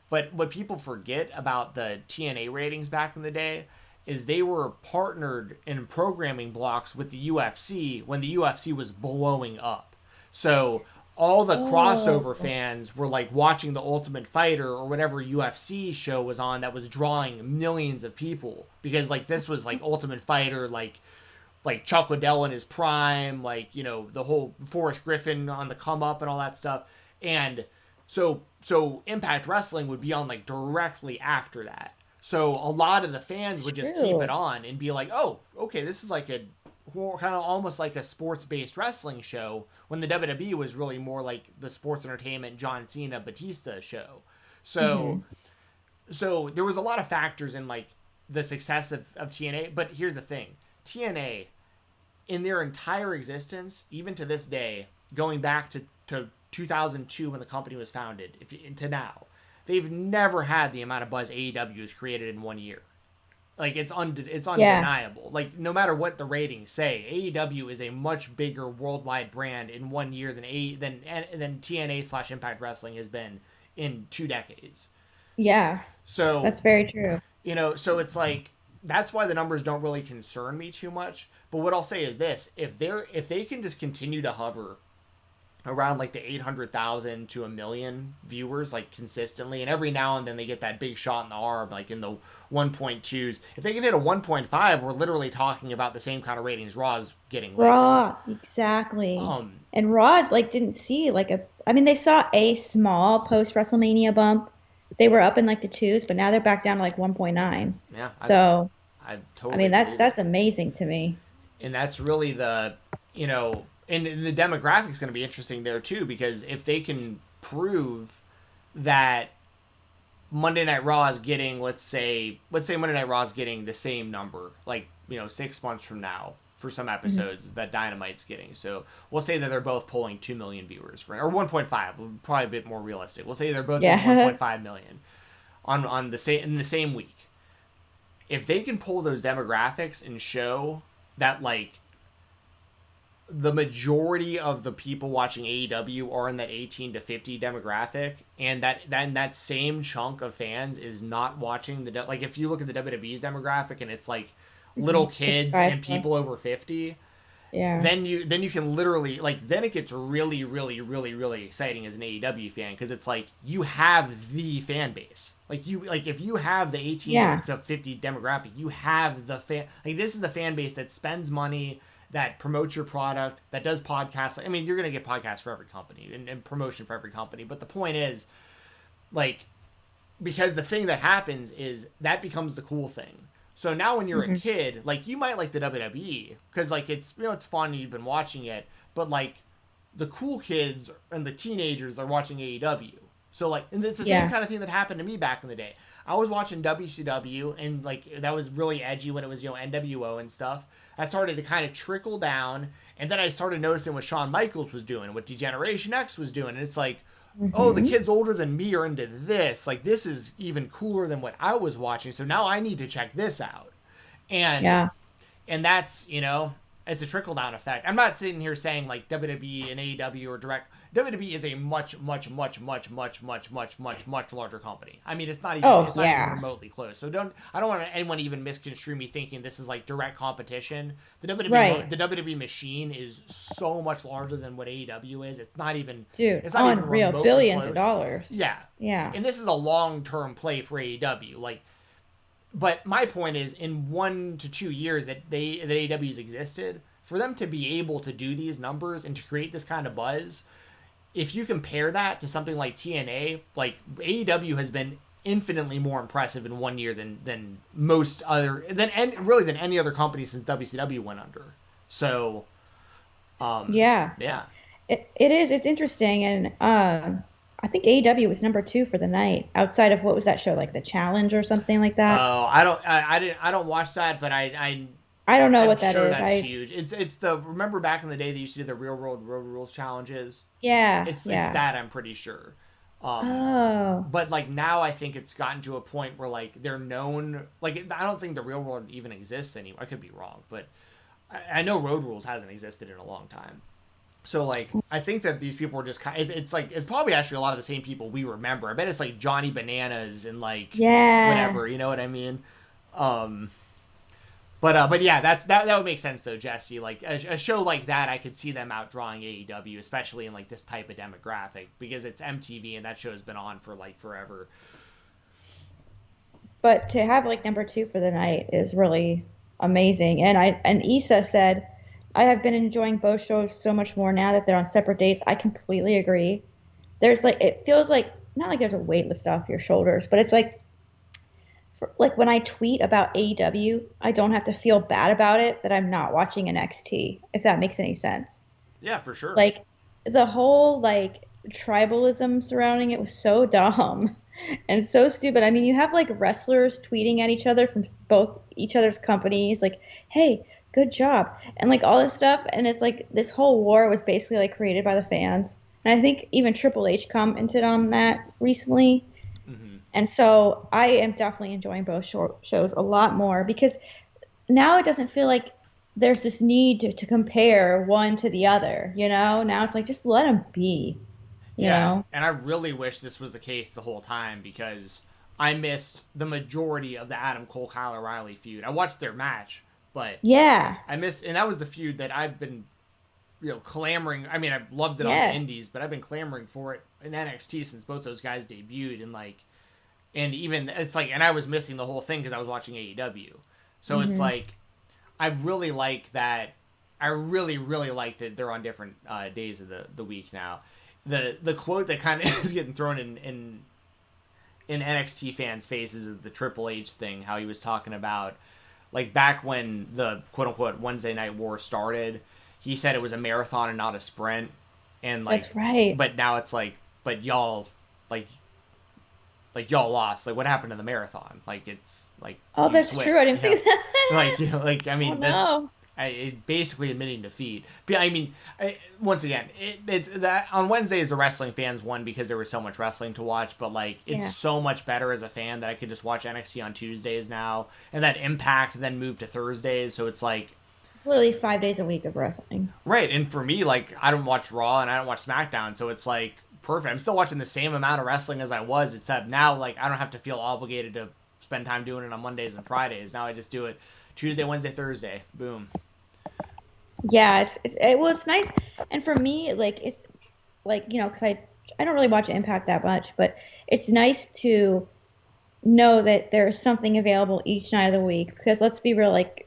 But what people forget about the TNA ratings back in the day is they were partnered in programming blocks with the UFC when the UFC was blowing up. So all the crossover fans were like watching the Ultimate Fighter or whatever UFC show was on that was drawing millions of people, because like this was like Ultimate Fighter, like Chuck Liddell in his prime, like, you know, the whole Forrest Griffin on the come up and all that stuff. And so Impact Wrestling would be on like directly after that. So a lot of the fans would just keep it on and be like, oh, okay, this is like a kind of almost like a sports-based wrestling show, when the WWE was really more like the sports entertainment John Cena Batista show. So so there was a lot of factors in like the success of TNA. But here's the thing. TNA, in their entire existence, even to this day, going back to 2002 when the company was founded, to now, they've never had the amount of buzz AEW has created in 1 year. Like, it's undeniable. Like, no matter what the ratings say, AEW is a much bigger worldwide brand in 1 year than TNA / Impact Wrestling has been in 2 decades. Yeah. So that's very true. You know, so it's like, that's why the numbers don't really concern me too much. But what I'll say is this: if they can just continue to hover around like the 800,000 to 1 million viewers, like consistently, and every now and then they get that big shot in the arm, like in the 1.2s. If they can hit a 1.5, we're literally talking about the same kind of ratings Raw's getting lately. Raw, exactly. And Raw like didn't see like they saw a small post WrestleMania bump. They were up in like the 2s, but now they're back down to like 1.9. Yeah. So I totally. that's amazing to me. And that's really the, you know, and the demographic's going to be interesting there too, because if they can prove that Monday Night Raw is getting, let's say Monday Night Raw is getting the same number, like, 6 months from now for some episodes that Dynamite's getting. So we'll say that they're both pulling 2 million viewers, or 1.5, probably a bit more realistic. We'll say they're both doing 1.5 million on in the same week. If they can pull those demographics and show that, like, the majority of the people watching AEW are in that 18 to 50 demographic, and that same chunk of fans is not watching like, if you look at the WWE's demographic and it's like little kids and people over 50, then you can literally, like, then it gets really, really, really, really exciting as an AEW fan, because it's like you have the fan base. Like, if you have the 18 to 50 demographic, you have the fan. Like, this is the fan base that spends money, that promotes your product, that does podcasts. I mean, you're going to get podcasts for every company and promotion for every company. But the point is, like, because the thing that happens is that becomes the cool thing. So now when you're a kid, like, you might like the WWE because, like, it's, it's fun and you've been watching it. But, like, the cool kids and the teenagers are watching AEW. So, like, and it's the same kind of thing that happened to me back in the day. I was watching WCW, and, like, that was really edgy when it was, NWO and stuff. I started to kind of trickle down, and then I started noticing what Shawn Michaels was doing, what Degeneration X was doing, and it's like, oh, the kids older than me are into this. Like, this is even cooler than what I was watching, so now I need to check this out. And that's, it's a trickle-down effect. I'm not sitting here saying, like, WWE and AEW are direct. WWE is a much, much, much, much, much, much, much, much, much larger company. I mean, it's not even, not even remotely close. So I don't want anyone to even misconstrue me thinking this is, like, direct competition. The WWE machine is so much larger than what AEW is. It's not even, it's not even real billions close. Of dollars. Yeah. And this is a long-term play for AEW. Like, but my point is, in 1 to 2 years that AEW's existed, for them to be able to do these numbers and to create this kind of buzz, if you compare that to something like TNA, like, AEW has been infinitely more impressive in 1 year than most other than any other company since WCW went under. So, it is. It's interesting, and I think AEW was number 2 for the night, outside of, what was that show, like The Challenge or something like that? Oh, I don't watch that, but I don't know what that sure is. That's huge. It's remember back in the day they used to do the Real World Road Rules challenges? It's that, I'm pretty sure. But, like, now I think it's gotten to a point where, like, they're known, like, I don't think the Real World even exists anymore. I could be wrong, but I know Road Rules hasn't existed in a long time. So, like, I think that these people are just kind of, it's probably actually a lot of the same people we remember. I bet it's, like, Johnny Bananas and, like, whatever, you know what I mean? But yeah, that would make sense though, Jessi. Like, a show like that, I could see them outdrawing AEW, especially in, like, this type of demographic, because it's MTV and that show's been on for, like, forever. But to have, like, number 2 for the night is really amazing. And Issa said, I have been enjoying both shows so much more now that they're on separate days. I completely agree. There's, like, it feels like, not like there's a weight lifted off your shoulders, but it's like when I tweet about AEW, I don't have to feel bad about it that I'm not watching NXT, if that makes any sense. Yeah, for sure. Like, the whole, like, tribalism surrounding it was so dumb and so stupid. I mean, you have, like, wrestlers tweeting at each other from both each other's companies, like, hey, good job, and, like, all this stuff. And it's like this whole war was basically, like, created by the fans. And I think even Triple H commented on that recently. And so I am definitely enjoying both shows a lot more, because now it doesn't feel like there's this need to compare one to the other, Now it's like, just let them be, you know? And I really wish this was the case the whole time, because I missed the majority of the Adam Cole, Kyle O'Reilly feud. I watched their match, but I missed, and that was the feud that I've been, clamoring. I mean, I loved it on the indies, but I've been clamoring for it in NXT since both those guys debuted, and even, it's like, and I was missing the whole thing because I was watching AEW. So it's like, I really like that. I really, really like that they're on different days of the week now. The quote that kind of is getting thrown in NXT fans' faces is the Triple H thing, how he was talking about, like, back when the quote-unquote Wednesday Night War started, he said it was a marathon and not a sprint, and like That's right. But now it's like, but y'all y'all lost. Like, what happened to the marathon? Like, it's like, Oh, you that's switched, true. I didn't you know? think that. Like I mean, Oh, that's no. basically admitting defeat. But I mean, once again, it's that on Wednesdays the wrestling fans won because there was so much wrestling to watch. But like, it's Yeah. so much better as a fan that I could just watch NXT on Tuesdays now, and that Impact then moved to Thursdays. So it's like, It's literally 5 days a week of wrestling. right. And for me, like, I don't watch Raw and I don't watch SmackDown, so it's like perfect. I'm still watching the same amount of wrestling as I was, except now like I don't have to feel obligated to spend time doing it on Mondays and Fridays. Now I just do it Tuesday, Wednesday, Thursday. Boom. Yeah, it's nice, and for me, like it's like because I don't really watch Impact that much, but it's nice to know that there's something available each night of the week. Because let's be real, like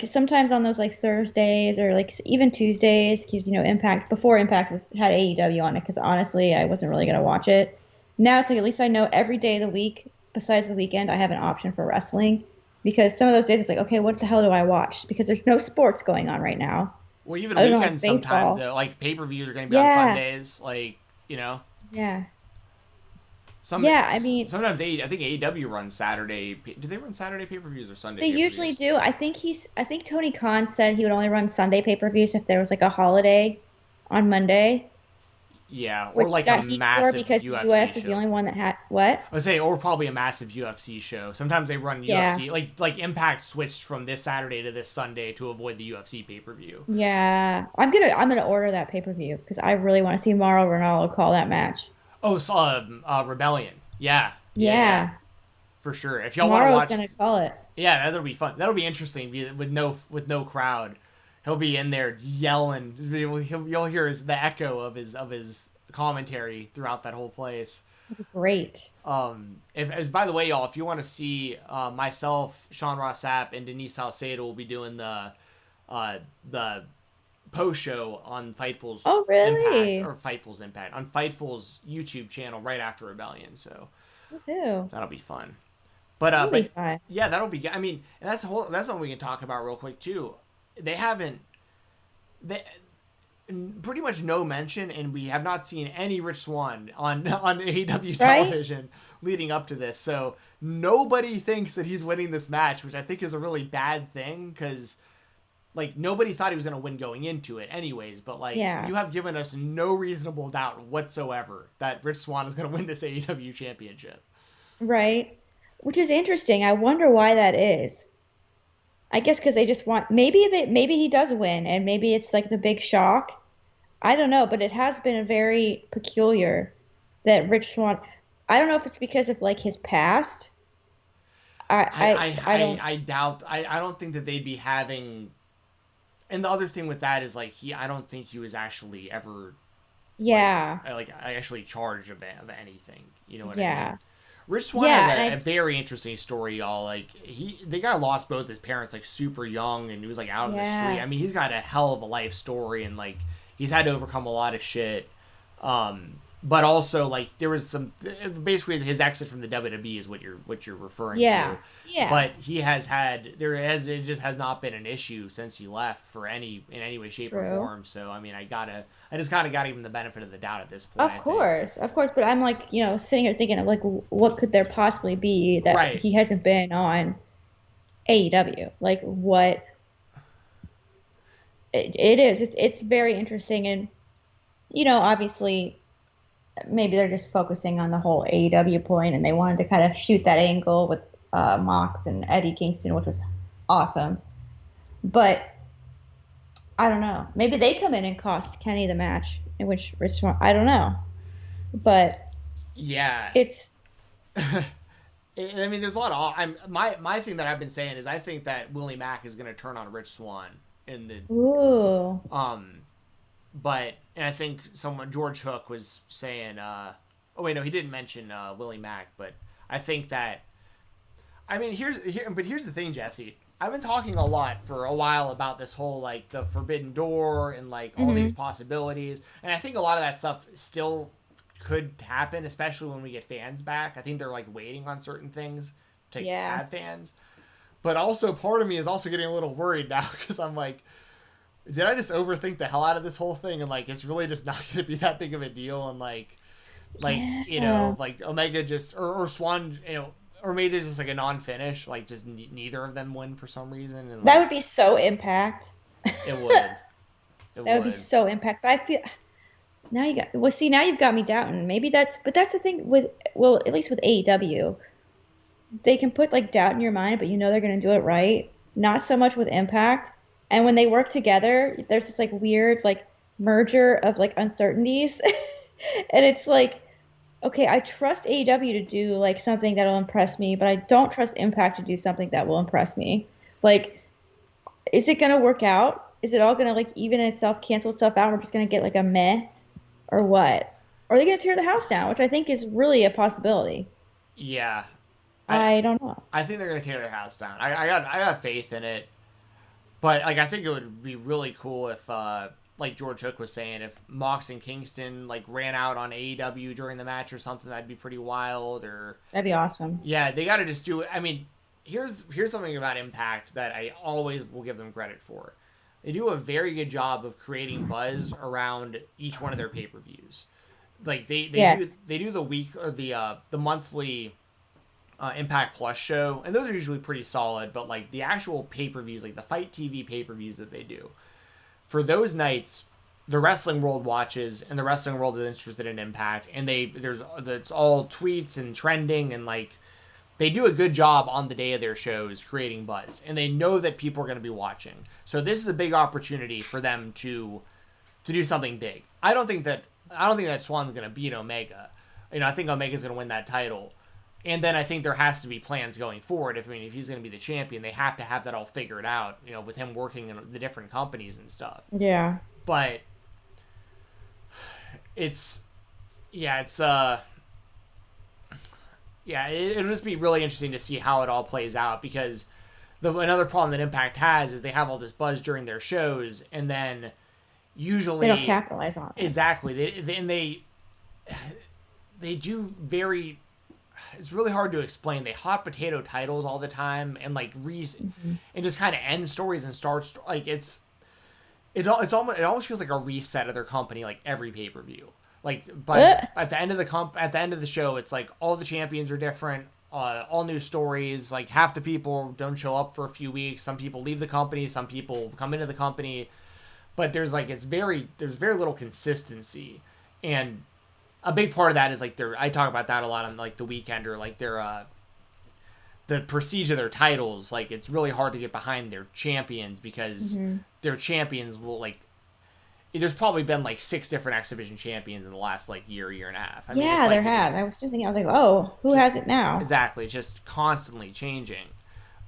sometimes on those like Thursdays or like even Tuesdays, because Impact before Impact had AEW on it. Because honestly, I wasn't really gonna watch it. Now it's like at least I know every day of the week, besides the weekend, I have an option for wrestling. Because some of those days it's like, okay, what the hell do I watch? Because there's no sports going on right now. Well, even Other than, like, weekends baseball. sometimes, like pay-per-views are going to be on Yeah. Sundays, like, Yeah. Some, Yeah, I mean- sometimes I think AEW runs Saturday. Do they run Saturday pay-per-views or Sunday? They pay-per-views? usually do. I think Tony Khan said he would only run Sunday pay-per-views if there was like a holiday on Monday, Yeah, or which like got a heat for massive because UFC the US show. is the only one that had what? I would say, or probably a massive UFC show. Sometimes they run Yeah. UFC, like Impact switched from this Saturday to this Sunday to avoid the UFC pay-per-view. Yeah. I'm gonna order that pay-per-view because I really want to see Mauro Ronaldo call that match. Oh, so, Rebellion. Yeah. Yeah. For sure. If y'all want to Mauro's watch, gonna call it. yeah, that'll be fun. That'll be interesting with no crowd. He'll be in there yelling. You'll hear the echo of his commentary throughout that whole place. Great. If by the way, y'all, if you want to see myself, Sean Ross Sapp, and Denise Salcedo will be doing the post show on Fightful's Oh, really? Impact, or Fightful's Impact on Fightful's YouTube channel right after Rebellion. So Woohoo. that'll be fun. But That'll be fun. yeah, that'll be. I mean, and that's something we can talk about real quick too. They pretty much no mention, and we have not seen any Rich Swann on AEW television leading up to this. So nobody thinks that he's winning this match, which I think is a really bad thing because like nobody thought he was going to win going into it anyways. But like you have given us no reasonable doubt whatsoever that Rich Swann is going to win this AEW championship. Right. Which is interesting. I wonder why that is. I guess because they just want maybe he does win and maybe it's like the big shock. I don't know, but it has been very peculiar that Rich Swann. I don't know if it's because of like his past. I doubt. I don't think that they'd be having. And the other thing with that is like I don't think he was actually ever. Yeah. Like actually charged of anything. You know what I Yeah. mean? Rich Swann has a very interesting story, y'all. Like the guy lost both his parents like super young, and he was like out in the street. I mean, he's got a hell of a life story, and like he's had to overcome a lot of shit. But also like there was some basically his exit from the WWE is what you're referring to. Yeah. But it just has not been an issue since he left in any way, shape, or form. So I mean, I just kind of got to give him the benefit of the doubt at this point. Of course. But I'm like, sitting here thinking of like, what could there possibly be that he hasn't been on AEW? Like what it is. It's very interesting, and obviously maybe they're just focusing on the whole AEW point, and they wanted to kind of shoot that angle with Mox and Eddie Kingston, which was awesome. But I don't know. Maybe they come in and cost Kenny the match, in which Rich Swann. I don't know, but yeah, it's. I mean, there's a lot of. My thing that I've been saying is I think that Willie Mack is going to turn on Rich Swann in the. Ooh. But and I think George Hook was saying. Oh wait, no, he didn't mention Willie Mack, but I think that. I mean, here's the thing, Jessi. I've been talking a lot for a while about this whole like the Forbidden Door and like all these possibilities, and I think a lot of that stuff still could happen, especially when we get fans back. I think they're like waiting on certain things to have fans, but also part of me is also getting a little worried now because I'm like, did I just overthink the hell out of this whole thing and like it's really just not going to be that big of a deal and like you know, like Omega just or Swann, you know, or maybe there's just like a non-finish, like just neither of them win for some reason. And like, that would be so Impact. It would. That would be so Impact. But I feel now now you've got me doubting. Maybe but that's the thing with, well, at least with AEW, they can put like doubt in your mind, but you know they're going to do it right. Not so much with Impact. And when they work together, there's this like weird like merger of like uncertainties. And it's like, okay, I trust AEW to do like something that'll impress me, but I don't trust Impact to do something that will impress me. Like, is it gonna work out? Is it all gonna like even itself, cancel itself out? We're just gonna get like a meh, or what? Or are they gonna tear the house down? Which I think is really a possibility. Yeah, I don't know. I think they're gonna tear their house down. I got faith in it, but like I think it would be really cool if like George Hook was saying, if Mox and Kingston like ran out on AEW during the match or something, that'd be pretty wild. Or that'd be awesome. Yeah, they got to just do it. I mean, here's something about Impact that I always will give them credit for. They do a very good job of creating buzz around each one of their pay-per-views. Like they do the week or the monthly Impact Plus show, and those are usually pretty solid. But like the actual pay-per-views, like the Fight TV pay-per-views that they do. For those nights, the wrestling world watches, and the wrestling world is interested in Impact, and it's all tweets and trending, and like they do a good job on the day of their shows creating buzz, and they know that people are going to be watching. So this is a big opportunity for them to do something big. I don't think that Swann's going to beat Omega. You know, I think Omega's going to win that title. And then I think there has to be plans going forward. If he's going to be the champion, they have to have that all figured out, you know, with him working in the different companies and stuff. Yeah. But it'll just be really interesting to see how it all plays out, because another problem that Impact has is they have all this buzz during their shows, and then usually they don't capitalize on it. Exactly. They do very... It's really hard to explain. They hot potato titles all the time, and like and just kind of end stories and start like it almost feels like a reset of their company, like every pay-per-view. Like, but at the end of the show, it's like all the champions are different, all new stories. Like half the people don't show up for a few weeks. Some people leave the company. Some people come into the company. But there's very little consistency, and a big part of that is like I talk about that a lot on like the Weekender, like their the prestige of their titles. Like it's really hard to get behind their champions, because their champions will like. There's probably been like 6 different exhibition champions in the last like year and a half. I mean, there have. I was just thinking, I was like, oh, who has it now? Exactly, just constantly changing.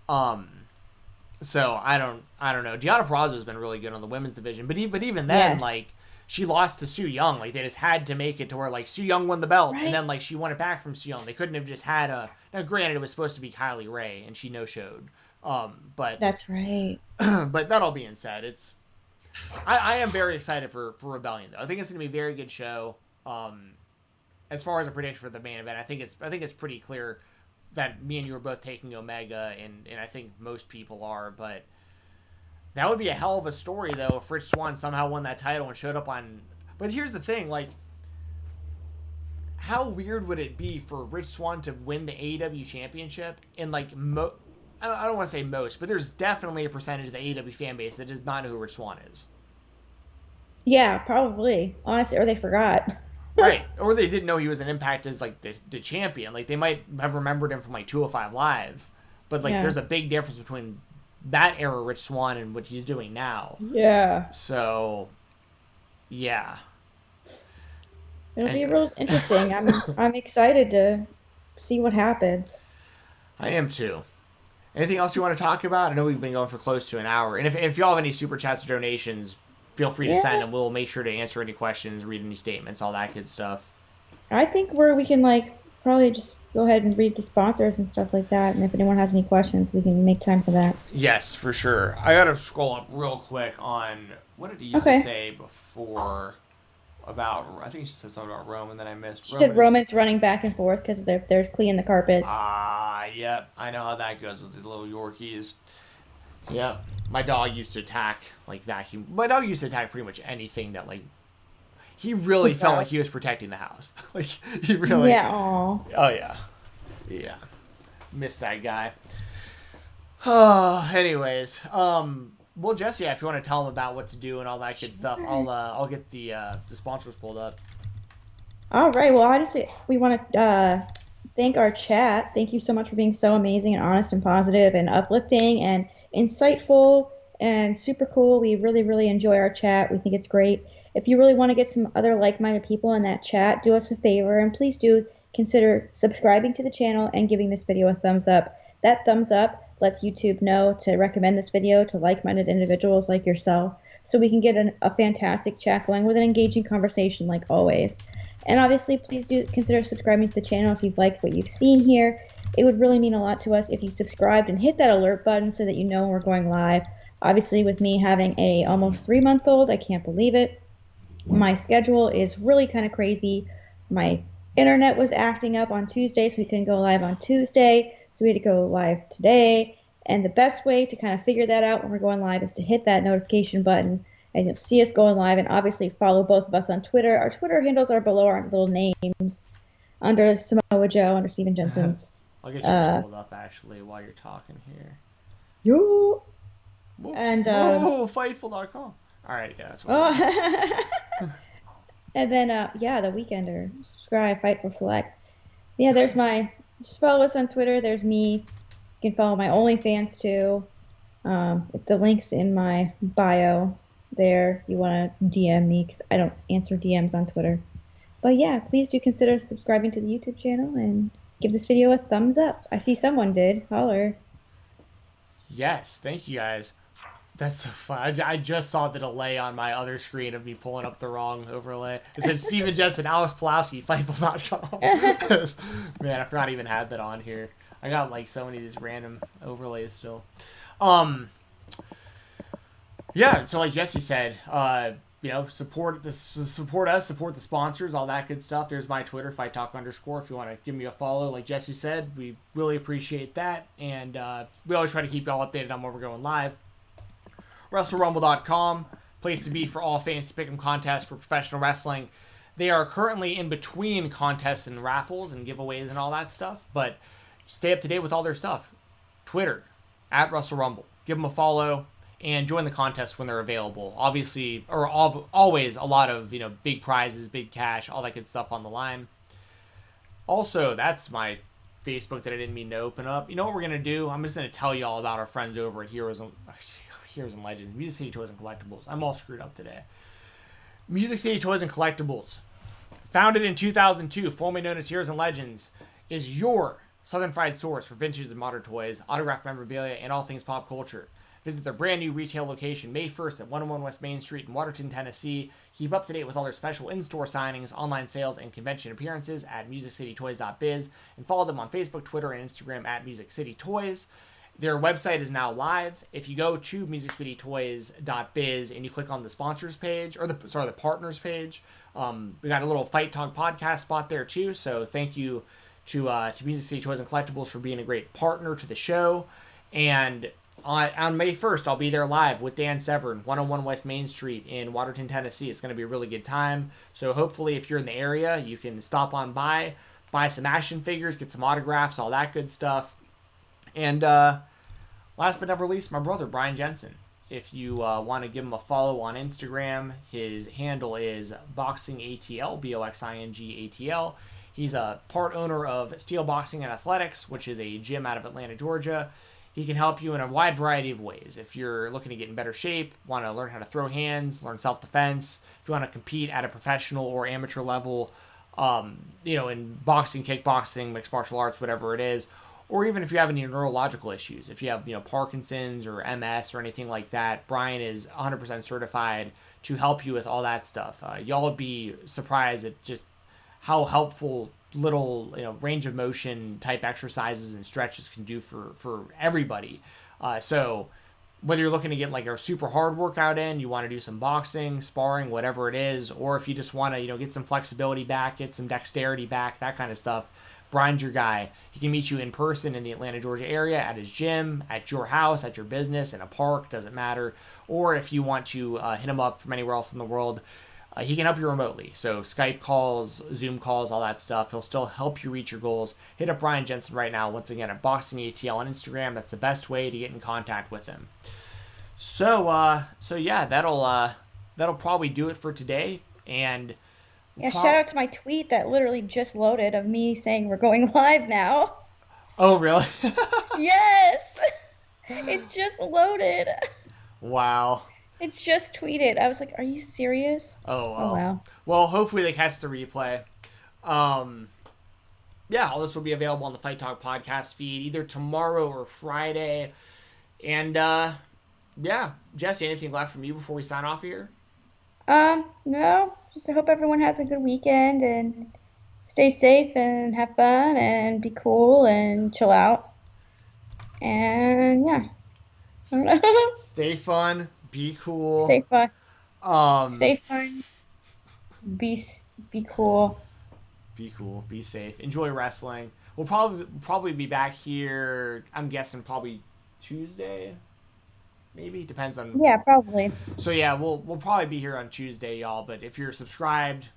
So I don't know. Deonna Purrazzo's been really good on the women's division, but even then, like she lost to Su Yung. Like they just had to make it to where like Su Yung won the belt, and then like she won it back from Su Yung. They couldn't have just had Now, granted, it was supposed to be Kylie Ray, and she no-showed. But that's right. But that all being said, I am very excited for Rebellion, though. I think it's going to be a very good show. As far as a prediction for the main event, I think it's pretty clear that me and you are both taking Omega, and I think most people are. But that would be a hell of a story, though, if Rich Swann somehow won that title and showed up on. But here's the thing, like, how weird would it be for Rich Swann to win the AEW championship and like I don't want to say most, but there's definitely a percentage of the AEW fan base that does not know who Rich Swann is. Yeah, probably. Honestly, or they forgot. Right. Or they didn't know he was an Impact as like the champion. Like they might have remembered him from like 205 Live, but like there's a big difference between that era Rich Swann and what he's doing now. Yeah. So, yeah. It'll be real interesting. I'm excited to see what happens. I am too. Anything else you want to talk about? I know we've been going for close to an hour. And if y'all have any super chats or donations, feel free to send them. We'll make sure to answer any questions, read any statements, all that good stuff. I think we can like probably just go ahead and read the sponsors and stuff like that. And if anyone has any questions, we can make time for that. Yes, for sure. I got to scroll up real quick on what did he used to say before about, I think she said something about Rome, and then I missed. She said Roman's running back and forth because they're cleaning the carpets. Yep. I know how that goes with the little Yorkies. Yep. my dog used to attack like vacuum. My dog used to attack pretty much anything that like. He really felt like he was protecting the house. Like he really. Yeah. Aw. Oh yeah. Yeah. Miss that guy. Anyways, well, Jessi, if you want to tell them about what to do and all that good stuff, I'll get the sponsors pulled up. All right. Well, obviously, we want to thank our chat. Thank you so much for being so amazing and honest and positive and uplifting and insightful and super cool. We really, really enjoy our chat. We think it's great. If you really want to get some other like-minded people in that chat, do us a favor and please do consider subscribing to the channel and giving this video a thumbs up. That thumbs up lets YouTube know to recommend this video to like-minded individuals like yourself so we can get a fantastic chat going with an engaging conversation like always. And obviously, please do consider subscribing to the channel if you've liked what you've seen here. It would really mean a lot to us if you subscribed and hit that alert button so that you know when we're going live. Obviously, with me having a almost 3-month-old, I can't believe it. My schedule is really kind of crazy. My internet was acting up on Tuesday, so we couldn't go live on Tuesday. So we had to go live today. And the best way to kind of figure that out when we're going live is to hit that notification button. And you'll see us going live. And obviously follow both of us on Twitter. Our Twitter handles are below our little names. Under Samoa Joe, under Steven Jensen's. I'll get you pulled up, actually, while you're talking here. Yo. Whoa, And Fightful.com. All right, yeah, that's what and then, yeah, The Weekender. Subscribe, Fightful Select. Yeah, there's just follow us on Twitter. There's me. You can follow my OnlyFans, too. The link's in my bio there. You want to DM me, because I don't answer DMs on Twitter. But, yeah, please do consider subscribing to the YouTube channel and give this video a thumbs up. I see someone did. Holler. Yes, thank you, guys. That's so fun. I just saw the delay on my other screen of me pulling up the wrong overlay. It said Steven Jensen, Alex Pulaski, Fightful.com. Man, I forgot I even had that on here. I got like so many of these random overlays still. Yeah, so like Jessi said, support us, support the sponsors, all that good stuff. There's my Twitter, FightTalk_. If you want to give me a follow, like Jessi said, we really appreciate that. And we always try to keep y'all updated on when we're going live. WrestleRumble.com, place to be for all fantasy pick'em contests for professional wrestling. They are currently in between contests and raffles and giveaways and all that stuff, but stay up to date with all their stuff. Twitter, @WrestleRumble. Give them a follow and join the contests when they're available. Obviously, or always a lot of big prizes, big cash, all that good stuff on the line. Also, that's my Facebook that I didn't mean to open up. You know what we're gonna do? I'm just gonna tell you all about our friends over at Heroes and Legends, Music City Toys and Collectibles. I'm all screwed up today. Music City Toys and Collectibles, founded in 2002, formerly known as Heroes and Legends, is your Southern Fried source for vintage and modern toys, autographed memorabilia, and all things pop culture. Visit their brand new retail location May 1st at 101 West Main Street in Waterton, Tennessee. Keep up to date with all their special in-store signings, online sales, and convention appearances at musiccitytoys.biz, and follow them on Facebook, Twitter, and Instagram at Music City Toys. Their website is now live. If you go to musiccitytoys.biz and you click on the sponsors page, or the partners page, we got a little Fight Talk podcast spot there too. So thank you to Music City Toys and Collectibles for being a great partner to the show. And on May 1st, I'll be there live with Dan Severn, 101 West Main Street in Waterton, Tennessee. It's going to be a really good time. So hopefully if you're in the area, you can stop on by, buy some action figures, get some autographs, all that good stuff. And last but never least, my brother, Brian Jensen. If you want to give him a follow on Instagram, his handle is BoxingATL, BoxingATL. He's a part owner of Steel Boxing and Athletics, which is a gym out of Atlanta, Georgia. He can help you in a wide variety of ways. If you're looking to get in better shape, want to learn how to throw hands, learn self-defense, if you want to compete at a professional or amateur level, in boxing, kickboxing, mixed martial arts, whatever it is, or even if you have any neurological issues, if you have Parkinson's or MS or anything like that, Brian is 100% certified to help you with all that stuff. Y'all would be surprised at just how helpful little range of motion type exercises and stretches can do for everybody. So whether you're looking to get like a super hard workout in, you want to do some boxing, sparring, whatever it is, or if you just want to get some flexibility back, get some dexterity back, that kind of stuff, Brian's your guy. He can meet you in person in the Atlanta, Georgia area at his gym, at your house, at your business, in a park, doesn't matter. Or if you want to hit him up from anywhere else in the world, he can help you remotely. So Skype calls, Zoom calls, all that stuff. He'll still help you reach your goals. Hit up Brian Jensen right now. Once again, at Boxing ATL on Instagram. That's the best way to get in contact with him. So yeah, that'll probably do it for today. And Yeah, shout out to my tweet that literally just loaded of me saying we're going live now. Oh, really? Yes! It just loaded. Wow. It's just tweeted. I was like, are you serious? Oh, wow. Oh, wow. Well, hopefully they catch the replay. Yeah, all this will be available on the Fight Talk podcast feed either tomorrow or Friday. And, yeah, Jessi, anything left from you before we sign off here? No. Just I hope everyone has a good weekend and stay safe and have fun and be cool and chill out. And yeah. I don't know. Stay fun. Be cool. Stay fun. Stay fun. Be cool. Be cool. Be safe. Enjoy wrestling. We'll probably be back here. I'm guessing probably Tuesday. Maybe depends on. Yeah, probably. So yeah, we'll probably be here on Tuesday, y'all. But if you're subscribed,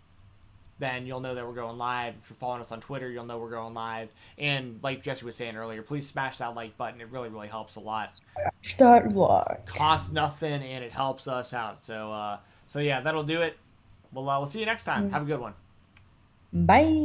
then you'll know that we're going live. If you're following us on Twitter, you'll know we're going live. And like Jessi was saying earlier, please smash that like button. It really, really helps a lot. Smash that like. Costs nothing, and it helps us out. So yeah, that'll do it. We'll see you next time. Have a good one. Bye.